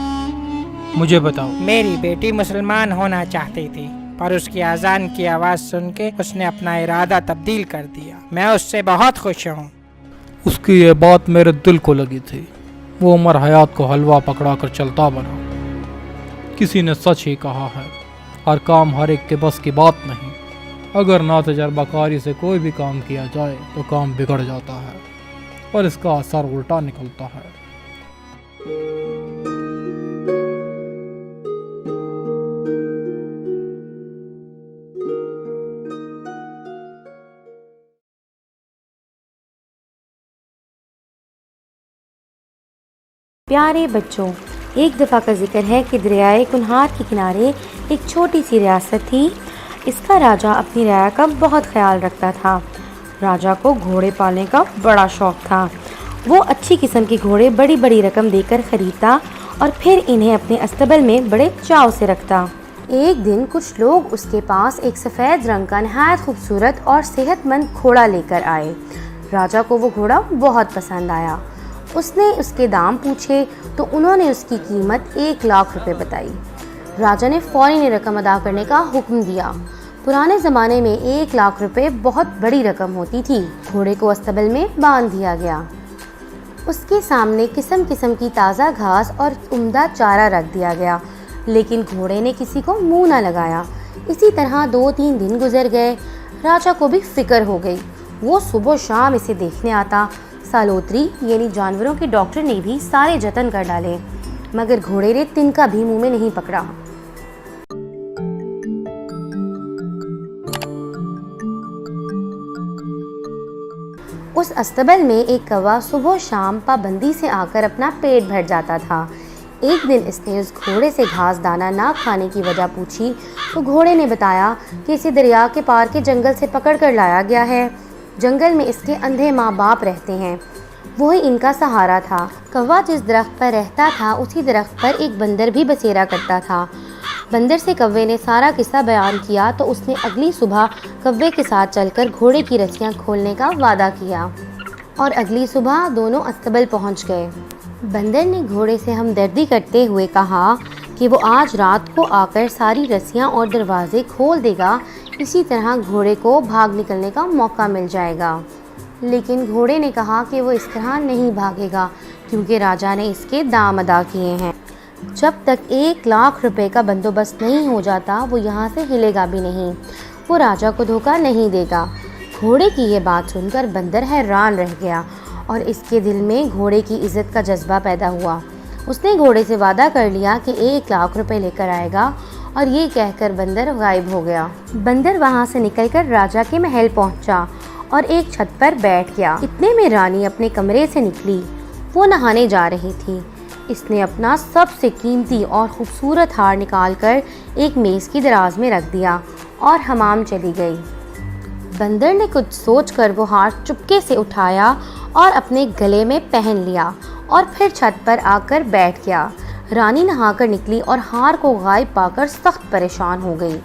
A: मुझे बताओ।
F: मेरी बेटी मुसलमान होना चाहती थी, पर उसकी अजान की आवाज़ सुन के उसने अपना इरादा तब्दील कर दिया। मैं उससे बहुत खुश हूँ।
A: उसकी ये बात मेरे दिल को लगी थी। वो उमर हयात को हलवा पकड़ा कर चलता बना। किसी ने सच ही कहा है, हर काम हर एक के बस की बात नहीं। अगर ना तजर्बाकारी से कोई भी काम किया जाए तो काम बिगड़ जाता है और इसका असर उल्टा निकलता है।
C: प्यारे बच्चों, एक दफ़ा का जिक्र है कि दरियाए कुनहार के किनारे एक छोटी सी रियासत थी। इसका राजा अपनी रियाया का बहुत ख्याल रखता था। राजा को घोड़े पालने का बड़ा शौक था। वो अच्छी किस्म के घोड़े बड़ी बड़ी रकम देकर ख़रीदता और फिर इन्हें अपने अस्तबल में बड़े चाव से रखता। एक दिन कुछ लोग उसके पास एक सफ़ेद रंग का नहायत खूबसूरत और सेहतमंद घोड़ा लेकर आए। राजा को वो घोड़ा बहुत पसंद आया। उसने उसके दाम पूछे तो उन्होंने उसकी कीमत 1 लाख रुपए बताई। राजा ने फौरी रकम अदा करने का हुक्म दिया। पुराने ज़माने में 1 लाख रुपए बहुत बड़ी रकम होती थी। घोड़े को अस्तबल में बांध दिया गया। उसके सामने किस्म किस्म की ताज़ा घास और उम्दा चारा रख दिया गया, लेकिन घोड़े ने किसी को मुंह न लगाया। इसी तरह 2-3 दिन गुजर गए। राजा को भी फिक्र हो गई। वो सुबह शाम इसे देखने आता। सालोत्री यानी जानवरों के डॉक्टर ने भी सारे जतन कर डाले, मगर घोड़े ने तिनका भी मुंह में नहीं पकड़ा। उस अस्तबल में एक कौवा सुबह शाम पाबंदी से आकर अपना पेट भर जाता था। एक दिन इसने उस घोड़े से घास दाना ना खाने की वजह पूछी तो घोड़े ने बताया कि इसे दरिया के पार के जंगल से पकड़ कर लाया गया है। जंगल में इसके अंधे माँ बाप रहते हैं, वही इनका सहारा था। कौवा जिस दरख्त पर रहता था उसी दरख्त पर एक बंदर भी बसेरा करता था। बंदर से कौवे ने सारा किस्सा बयान किया तो उसने अगली सुबह कौवे के साथ चलकर घोड़े की रस्सियाँ खोलने का वादा किया और अगली सुबह दोनों अस्तबल पहुँच गए। बंदर ने घोड़े से हमदर्दी करते हुए कहा कि वो आज रात को आकर सारी रस्सियाँ और दरवाजे खोल देगा, इसी तरह घोड़े को भाग निकलने का मौका मिल जाएगा। लेकिन घोड़े ने कहा कि वो इस तरह नहीं भागेगा क्योंकि राजा ने इसके दाम अदा किए हैं। जब तक 1 लाख रुपए का बंदोबस्त नहीं हो जाता वो यहाँ से हिलेगा भी नहीं। वो राजा को धोखा नहीं देगा। घोड़े की ये बात सुनकर बंदर हैरान रह गया और इसके दिल में घोड़े की इज़्ज़त का जज्बा पैदा हुआ। उसने घोड़े से वादा कर लिया कि 1 लाख रुपए लेकर आएगा और ये कहकर बंदर गायब हो गया। बंदर वहाँ से निकलकर राजा के महल पहुँचा और एक छत पर बैठ गया। इतने में रानी अपने कमरे से निकली। वो नहाने जा रही थी। इसने अपना सबसे कीमती और खूबसूरत हार निकालकर एक मेज़ की दराज में रख दिया और हमाम चली गई। बंदर ने कुछ सोचकर वो हार चुपके से उठाया और अपने गले में पहन लिया और फिर छत पर आकर बैठ गया। रानी नहाकर निकली और हार को गायब पाकर सख्त परेशान हो गई।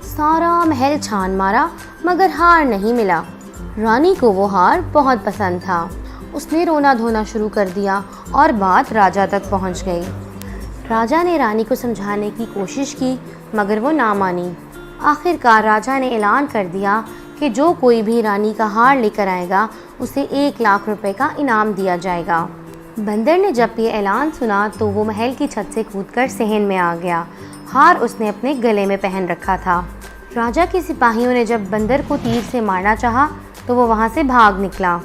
C: सारा महल छान मारा मगर हार नहीं मिला। रानी को वो हार बहुत पसंद था। उसने रोना धोना शुरू कर दिया और बात राजा तक पहुंच गई। राजा ने रानी को समझाने की कोशिश की मगर वो ना मानी। आखिरकार राजा ने ऐलान कर दिया कि जो कोई भी रानी का हार लेकर आएगा उसे 1 लाख रुपए का इनाम दिया जाएगा। बंदर ने जब ये ऐलान सुना तो वो महल की छत से कूदकर सहन में आ गया। हार उसने अपने गले में पहन रखा था। राजा के सिपाहियों ने जब बंदर को तीर से मारना चाहा तो वो वहाँ से भाग निकला।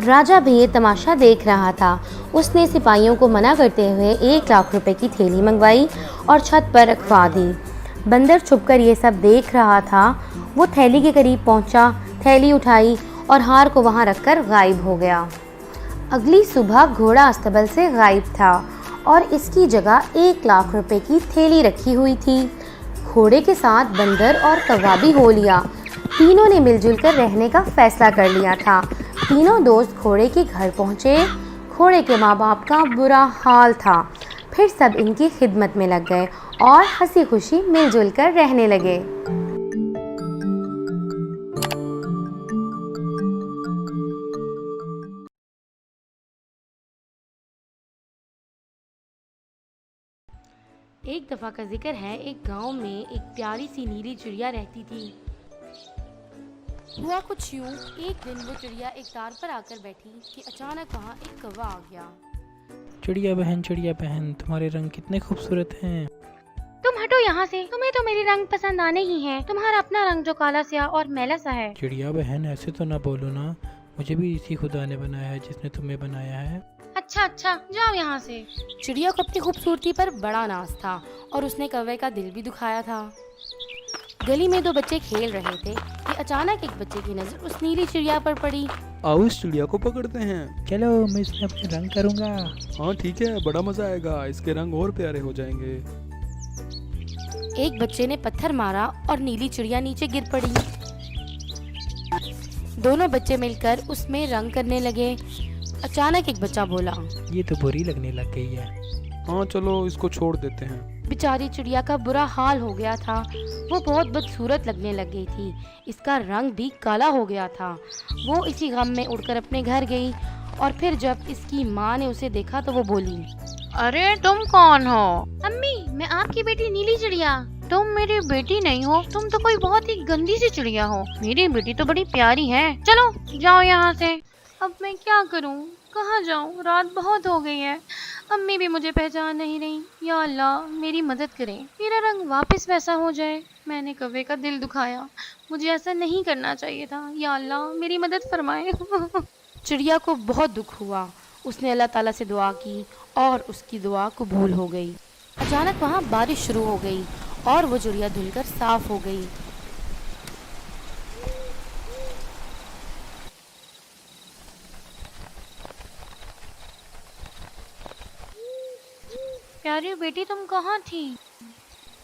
C: राजा भी ये तमाशा देख रहा था। उसने सिपाहियों को मना करते हुए 1 लाख रुपए की थैली मंगवाई और छत पर रखवा दी। बंदर छुपकर ये सब देख रहा था। वो थैली के करीब पहुंचा, थैली उठाई और हार को वहां रखकर गायब हो गया। अगली सुबह घोड़ा अस्तबल से गायब था और इसकी जगह 1 लाख रुपए की थैली रखी हुई थी। घोड़े के साथ बंदर और कौवा भी हो लिया। तीनों ने मिलजुल कर रहने का फैसला कर लिया था। तीनों दोस्त घोड़े के घर पहुँचे। घोड़े के माँ बाप का बुरा हाल था। फिर सब इनकी खिदमत में लग गए और हंसी खुशी मिलजुल कर रहने लगे। एक दफ़ा का जिक्र है, एक गांव में एक प्यारी सी नीली चिड़िया रहती थी। हुआ कुछ यूं, एक दिन वो चिड़िया एक तार पर आकर बैठी कि अचानक वहाँ एक कौवा आ गया।
A: चिड़िया बहन, तुम्हारे रंग कितने खूबसूरत हैं।
C: तुम हटो यहाँ से, तुम्हें तो मेरे रंग पसंद आने ही हैं। तुम्हारा अपना रंग जो काला स्याह और मैला सा है।
A: चिड़िया बहन, ऐसे तो ना बोलो ना, मुझे भी इसी खुदा ने बनाया है जिसने तुम्हें बनाया है।
C: अच्छा, जाओ यहाँ से। चिड़िया को अपनी खूबसूरती पर बड़ा नाज था और उसने कौवे का दिल भी दुखाया था। गली में 2 बच्चे खेल रहे थे कि अचानक एक बच्चे की नज़र उस नीली चिड़िया पर पड़ी
G: आओ इस चिड़िया को पकड़ते हैं।
A: चलो मैं इसमें अपने रंग करूँगा।
G: हाँ ठीक है, बड़ा मजा आएगा, इसके रंग और प्यारे हो जाएंगे।
H: एक बच्चे ने पत्थर मारा और नीली चिड़िया नीचे गिर पड़ी। दोनों बच्चे मिलकर उसमें रंग करने लगे। अचानक एक बच्चा बोला,
A: ये तो बुरी लगने लग गई है।
G: हाँ चलो इसको छोड़ देते हैं।
H: बेचारी चिड़िया का बुरा हाल हो गया था। वो बहुत बदसूरत लगने लग गई थी। इसका रंग भी काला हो गया था। वो इसी गम में उड़कर अपने घर गई और फिर जब इसकी माँ ने उसे देखा तो वो बोली,
D: अरे तुम कौन हो? अम्मी, मैं आपकी बेटी नीली चिड़िया। तुम मेरी बेटी नहीं हो, तुम तो कोई बहुत ही गंदी सी चिड़िया हो। मेरी बेटी तो बड़ी प्यारी है। चलो जाओ यहाँ से। अब मैं क्या करूँ, कहाँ जाऊँ? रात बहुत हो गई है। अम्मी भी मुझे पहचान नहीं रही। या अल्लाह मेरी मदद करें, मेरा रंग वापस वैसा हो जाए। मैंने कौवे का दिल दुखाया, मुझे ऐसा नहीं करना चाहिए था। या अल्लाह मेरी मदद फरमाए।
H: चिड़िया को बहुत दुख हुआ। उसने अल्लाह ताला से दुआ की और उसकी दुआ कबूल हो गई। अचानक वहाँ बारिश शुरू हो गई और वो चिड़िया धुलकर साफ हो गई।
D: प्यारी बेटी तुम कहाँ थी?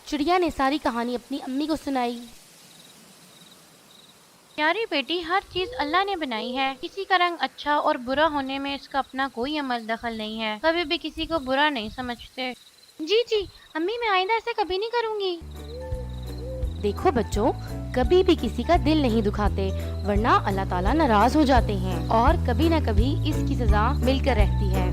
H: चिड़िया ने सारी कहानी अपनी अम्मी को सुनाई।
D: प्यारी बेटी, हर चीज अल्लाह ने बनाई है। किसी का रंग अच्छा और बुरा होने में इसका अपना कोई अमल दखल नहीं है। कभी भी किसी को बुरा नहीं समझते। जी जी अम्मी, मैं आइंदा ऐसे कभी नहीं करूँगी।
H: देखो बच्चों, कभी भी किसी का दिल नहीं दुखाते, वरना अल्लाह ताला नाराज हो जाते हैं और कभी न कभी इसकी सजा मिलकर रहती है।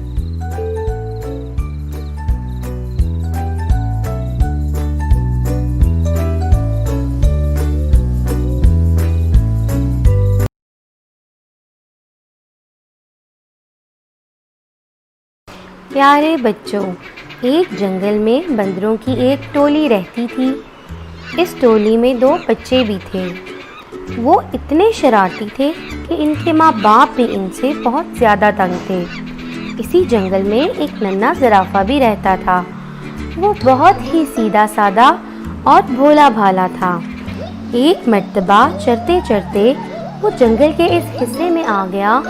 C: प्यारे बच्चों, एक जंगल में बंदरों की एक टोली रहती थी। इस टोली में 2 बच्चे भी थे। वो इतने शरारती थे कि इनके माँ बाप भी इनसे बहुत ज़्यादा तंग थे। इसी जंगल में एक नन्हा ज़राफ़ा भी रहता था। वो बहुत ही सीधा साधा और भोला भाला था। एक मर्तबा चरते चरते वो जंगल के इस हिस्से में आ गया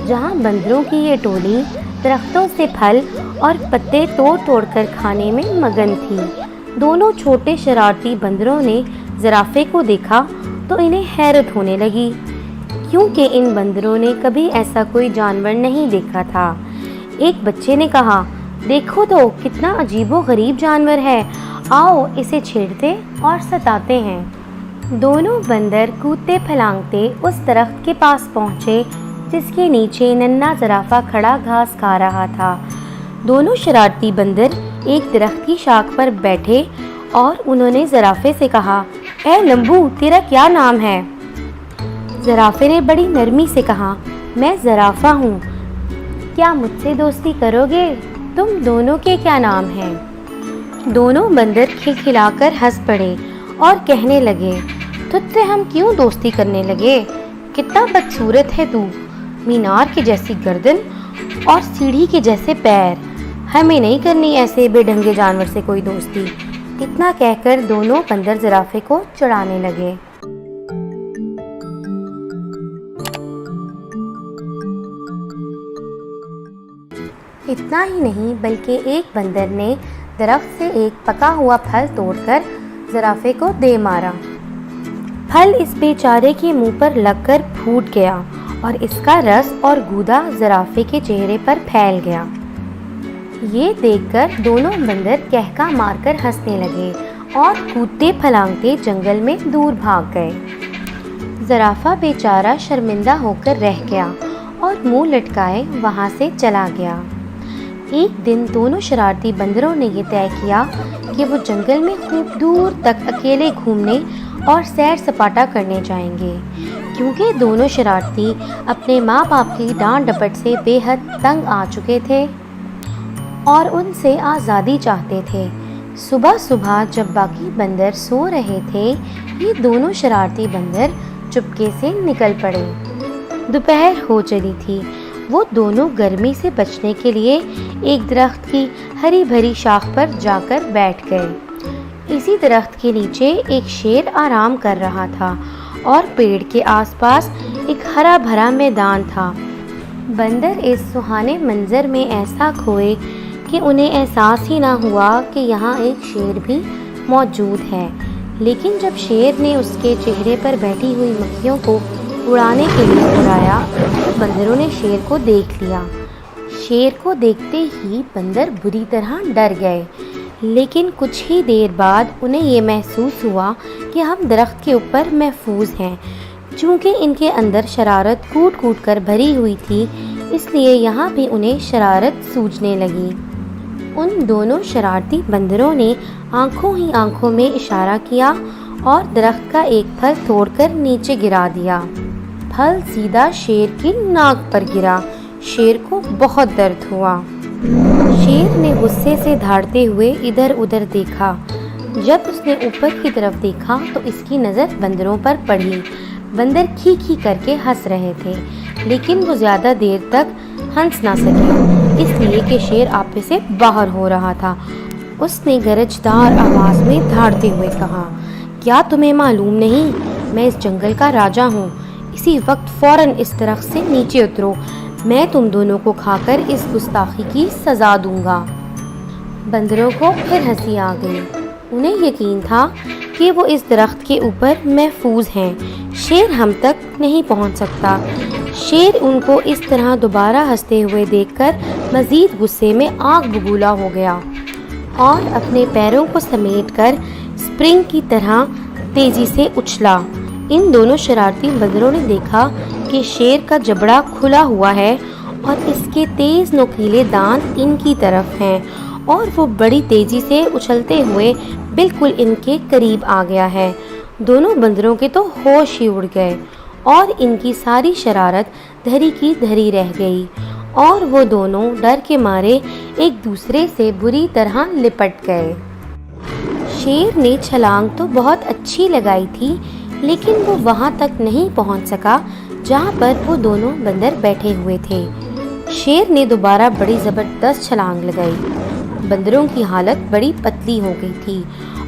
C: जहाँ बंदरों की ये टोली दरख्तों से फल और पत्ते तोड़ तोड़ कर खाने में मगन थी। दोनों छोटे शरारती बंदरों ने ज़राफ़े को देखा तो इन्हें हैरत होने लगी, क्योंकि इन बंदरों ने कभी ऐसा कोई जानवर नहीं देखा था। एक बच्चे ने कहा, देखो तो कितना अजीबो-गरीब जानवर है, आओ इसे छेड़ते और सताते हैं। दोनों बंदर कूदते फलांगते उस दरख्त के पास पहुँचे जिसके नीचे नन्हा ज़राफ़ा खड़ा घास खा रहा था। दोनों शरारती बंदर एक दरख्त की शाख पर बैठे और उन्होंने ज़राफ़े से कहा, ए लंबू, तेरा क्या नाम है? ज़राफ़े ने बड़ी नरमी से कहा, मैं ज़राफ़ा हूँ, क्या मुझसे दोस्ती करोगे? तुम दोनों के क्या नाम हैं? दोनों बंदर खिलखिलाकर हंस पड़े और कहने लगे, तुझसे हम क्यों दोस्ती करने लगे? कितना बदसूरत है तू, मीनार के जैसी गर्दन और सीढ़ी के जैसे पैर। हमें नहीं करनी ऐसे बेढंगे जानवर से कोई दोस्ती। इतना कहकर दोनों बंदर ज़राफ़े को चढ़ाने लगे। इतना ही नहीं बल्कि एक बंदर ने दरख्त से एक पका हुआ फल तोड़कर ज़राफ़े को दे मारा। फल इस बेचारे के मुंह पर लगकर फूट गया और इसका रस और गूदा ज़राफ़े के चेहरे पर फैल गया। ये देखकर दोनों बंदर कहका मारकर हंसने लगे और कूदते फलांगते जंगल में दूर भाग गए। ज़राफ़ा बेचारा शर्मिंदा होकर रह गया और मुंह लटकाए वहाँ से चला गया। एक दिन दोनों शरारती बंदरों ने ये तय किया कि वो जंगल में खूब दूर तक अकेले घूमने और सैर सपाटा करने जाएंगे, क्योंकि दोनों शरारती अपने माँ बाप की डांट डपट से बेहद तंग आ चुके थे और उनसे आज़ादी चाहते थे। सुबह सुबह जब बाकी बंदर सो रहे थे, ये दोनों शरारती बंदर चुपके से निकल पड़े। दोपहर हो चली थी। वो दोनों गर्मी से बचने के लिए एक दरख्त की हरी भरी शाख पर जाकर बैठ गए। इसी दरख्त के नीचे एक शेर आराम कर रहा था और पेड़ के आसपास एक हरा भरा मैदान था। बंदर इस सुहाने मंजर में ऐसा खोए कि उन्हें एहसास ही ना हुआ कि यहाँ एक शेर भी मौजूद है। लेकिन जब शेर ने उसके चेहरे पर बैठी हुई मक्खियों को उड़ाने के लिए उड़ाया तो बंदरों ने शेर को देख लिया। शेर को देखते ही बंदर बुरी तरह डर गए, लेकिन कुछ ही देर बाद उन्हें ये महसूस हुआ कि हम दरख्त के ऊपर महफूज हैं। चूँकि इनके अंदर शरारत कूट कूट कर भरी हुई थी, इसलिए यहाँ भी उन्हें शरारत सूझने लगी। उन दोनों शरारती बंदरों ने आंखों ही आंखों में इशारा किया और दरख्त का एक फल तोड़कर नीचे गिरा दिया। फल सीधा शेर की नाक पर गिरा। शेर को बहुत दर्द हुआ। शेर ने गुस्से से धाड़ते हुए इधर उधर देखा। जब उसने ऊपर की तरफ देखा तो इसकी नज़र बंदरों पर पड़ी। बंदर खी खी करके हंस रहे थे, लेकिन वो ज़्यादा देर तक हंस ना सके, इसलिए कि शेर आपे से बाहर हो रहा था। उसने गरजदार आवाज़ में धाड़ते हुए कहा, क्या तुम्हें मालूम नहीं, मैं इस जंगल का राजा हूँ। इसी वक्त फ़ौरन इस दरख्त से नीचे उतरो, मैं तुम दोनों को खाकर इस गुस्ताखी की सज़ा दूंगा। बंदरों को फिर हंसी आ गई। उन्हें यकीन था कि वो इस दरख्त के ऊपर महफूज हैं, शेर हम तक नहीं पहुंच सकता। शेर उनको इस तरह दोबारा हंसते हुए देखकर मज़ीद गुस्से में आग बबूला हो गया और अपने पैरों को समेटकर स्प्रिंग की तरह तेज़ी से उछला। इन दोनों शरारती बंदरों ने देखा कि शेर का जबड़ा खुला हुआ है और इसके तेज़ नुकीले दांत इनकी तरफ हैं और वो बड़ी तेज़ी से उछलते हुए बिल्कुल इनके करीब आ गया है। दोनों बंदरों के तो होश ही उड़ गए और इनकी सारी शरारत धरी की धरी रह गई और वो दोनों डर के मारे एक दूसरे से बुरी तरह लिपट गए। शेर ने छलांग तो बहुत अच्छी लगाई थी, लेकिन वो वहाँ तक नहीं पहुँच सका जहाँ पर वो दोनों बंदर बैठे हुए थे। शेर ने दोबारा बड़ी ज़बरदस्त छलांग लगाई। बंदरों की हालत बड़ी पतली हो गई थी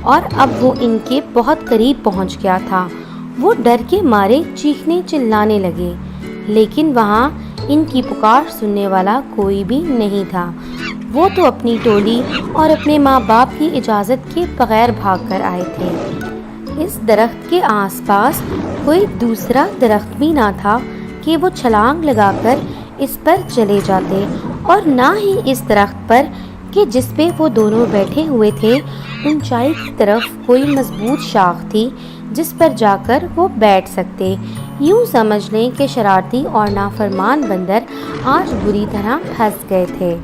C: और अब वो इनके बहुत करीब पहुँच गया था। वो डर के मारे चीखने चिल्लाने लगे, लेकिन वहाँ इनकी पुकार सुनने वाला कोई भी नहीं था। वो तो अपनी टोली और अपने माँ बाप की इजाज़त के बगैर भाग कर आए थे। इस दरख्त के आसपास कोई दूसरा दरख्त भी ना था कि वो छलांग लगाकर इस पर चले जाते, और ना ही इस दरख्त पर कि जिस पे वो दोनों बैठे हुए थे ऊंचाई की तरफ कोई मजबूत शाख थी जिस पर जाकर वो बैठ सकते। यूँ समझ लें कि शरारती और नाफरमान बंदर आज बुरी तरह फंस गए थे।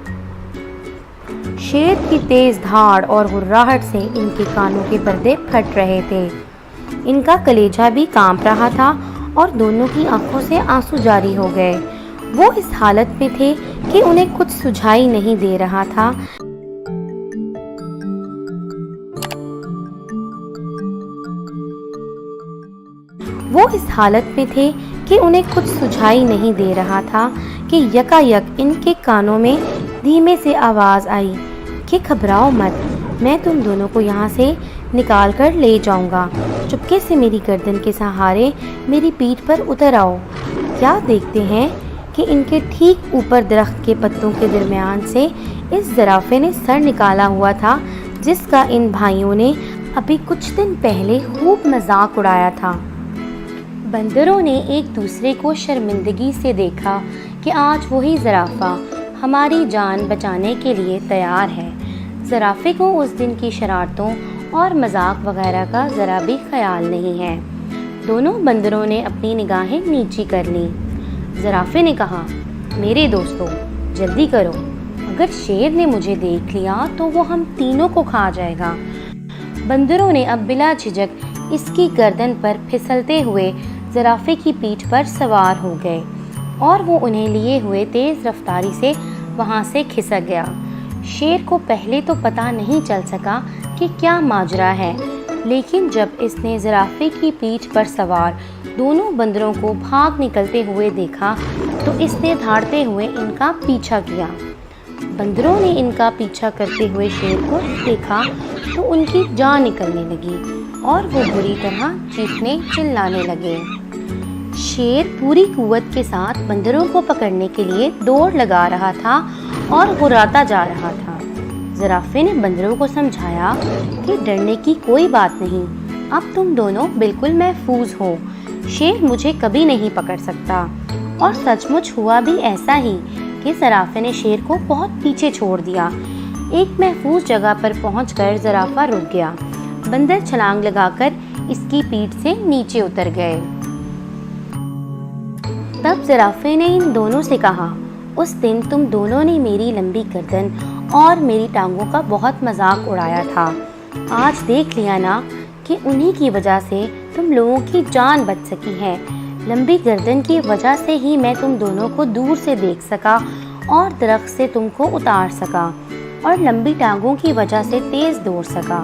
C: शेर की तेज़ धाड़ और हुर्राहट से इनके कानों के पर्दे फट रहे थे। इनका कलेजा भी कांप रहा था और दोनों की आंखों से आंसू जारी हो गए। वो इस हालत में थे कि उन्हें कुछ सुझाई नहीं दे रहा था। वो इस हालत में थे कि उन्हें कुछ सुझाई नहीं दे रहा था कि यकायक इनके कानों में धीमे से आवाज़ आई कि घबराओ मत, मैं तुम दोनों को यहाँ से निकाल कर ले जाऊँगा। चुपके से मेरी गर्दन के सहारे मेरी पीठ पर उतर आओ। क्या देखते हैं कि इनके ठीक ऊपर दरख्त के पत्तों के दरमियान से इस ज़राफ़े ने सर निकाला हुआ था, जिसका इन भाइयों ने अभी कुछ दिन पहले खूब मजाक उड़ाया था। बंदरों ने एक दूसरे को शर्मिंदगी से देखा कि आज वही ज़राफ़ा हमारी जान बचाने के लिए तैयार है। ज़राफ़े को उस दिन की शरारतों और मजाक वगैरह का ज़रा भी ख्याल नहीं है। दोनों बंदरों ने अपनी निगाहें नीची कर लीं। ज़राफ़े ने कहा, मेरे दोस्तों जल्दी करो, अगर शेर ने मुझे देख लिया तो वो हम तीनों को खा जाएगा। बंदरों ने अब बिला झिझक इसकी गर्दन पर फिसलते हुए ज़राफ़े की पीठ पर सवार हो गए और वो उन्हें लिए हुए तेज़ रफ्तारी से वहाँ से खिसक गया। शेर को पहले तो पता नहीं चल सका कि क्या माजरा है, लेकिन जब इसने ज़राफ़े की पीठ पर सवार दोनों बंदरों को भाग निकलते हुए देखा तो इसने धाड़ते हुए इनका पीछा किया। बंदरों ने इनका पीछा करते हुए शेर को देखा तो उनकी जान निकलने लगी और वो बुरी तरह चीखने चिल्लाने लगे। शेर पूरी कुव्वत के साथ बंदरों को पकड़ने के लिए दौड़ लगा रहा था और गुर्राता जा रहा था। ज़राफ़े ने बंदरों को समझाया कि डरने की कोई बात नहीं, अब तुम दोनों बिल्कुल महफूज हो। शेर मुझे कभी नहीं पकड़ सकता। और सचमुच हुआ भी ऐसा ही कि ज़राफ़े ने शेर को बहुत पीछे छोड़ दिया। एक महफूज जगह पर पहुंचकर ज़राफ़ा रुक गया। बंदर छलांग लगाकर इसकी पीठ से नीचे उतर गए। तब ज़राफ़े ने इन दोनों से कहा, उस दिन तुम दोनों ने मेरी लंबी गर्दन और मेरी टांगों का बहुत मजाक उड़ाया था। आज देख लिया ना कि उन्हीं की वजह से तुम लोगों की जान बच सकी है। लंबी गर्दन की वजह से ही मैं तुम दोनों को दूर से देख सका और दरख्त से तुमको उतार सका, और लंबी टांगों की वजह से तेज़ दौड़ सका।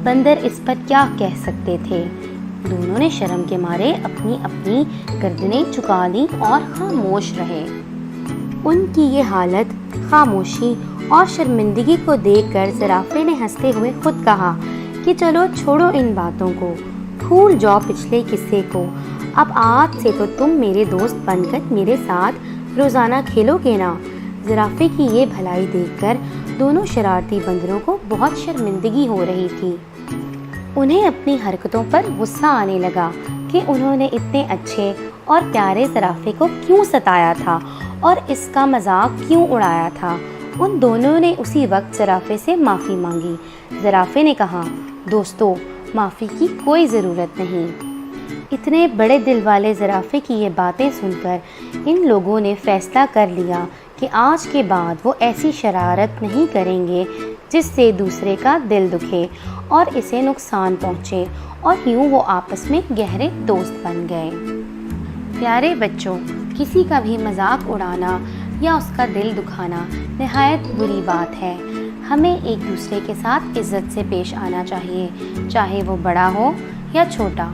C: बंदर इस पर क्या कह सकते थे। दोनों ने शर्म के मारे अपनी अपनी गर्दनें झुका लीं और खामोश रहे। उनकी ये हालत, खामोशी और शर्मिंदगी को देखकर ज़राफ़े ने हंसते हुए खुद कहा कि चलो छोड़ो इन बातों को, भूल जाओ पिछले किस्से को। अब आज से तो तुम मेरे दोस्त बनकर मेरे साथ रोज़ाना खेलोगे ना। ज़राफ़े की ये भलाई देखकर दोनों शरारती बंदरों को बहुत शर्मिंदगी हो रही थी। उन्हें अपनी हरकतों पर गुस्सा आने लगा कि उन्होंने इतने अच्छे और प्यारे ज़राफ़े को क्यों सताया था और इसका मजाक क्यों उड़ाया था। उन दोनों ने उसी वक्त ज़राफ़े से माफ़ी मांगी। ज़राफ़े ने कहा, दोस्तों, माफ़ी की कोई ज़रूरत नहीं। इतने बड़े दिल वाले ज़राफ़े की ये बातें सुनकर इन लोगों ने फ़ैसला कर लिया कि आज के बाद वो ऐसी शरारत नहीं करेंगे जिससे दूसरे का दिल दुखे और इसे नुकसान पहुँचे, और यूँ वो आपस में गहरे दोस्त बन गए। प्यारे बच्चों, किसी का भी मजाक उड़ाना या उसका दिल दुखाना निहायत बुरी बात है। हमें एक दूसरे के साथ इज़्ज़त से पेश आना चाहिए, चाहे वो बड़ा हो या छोटा।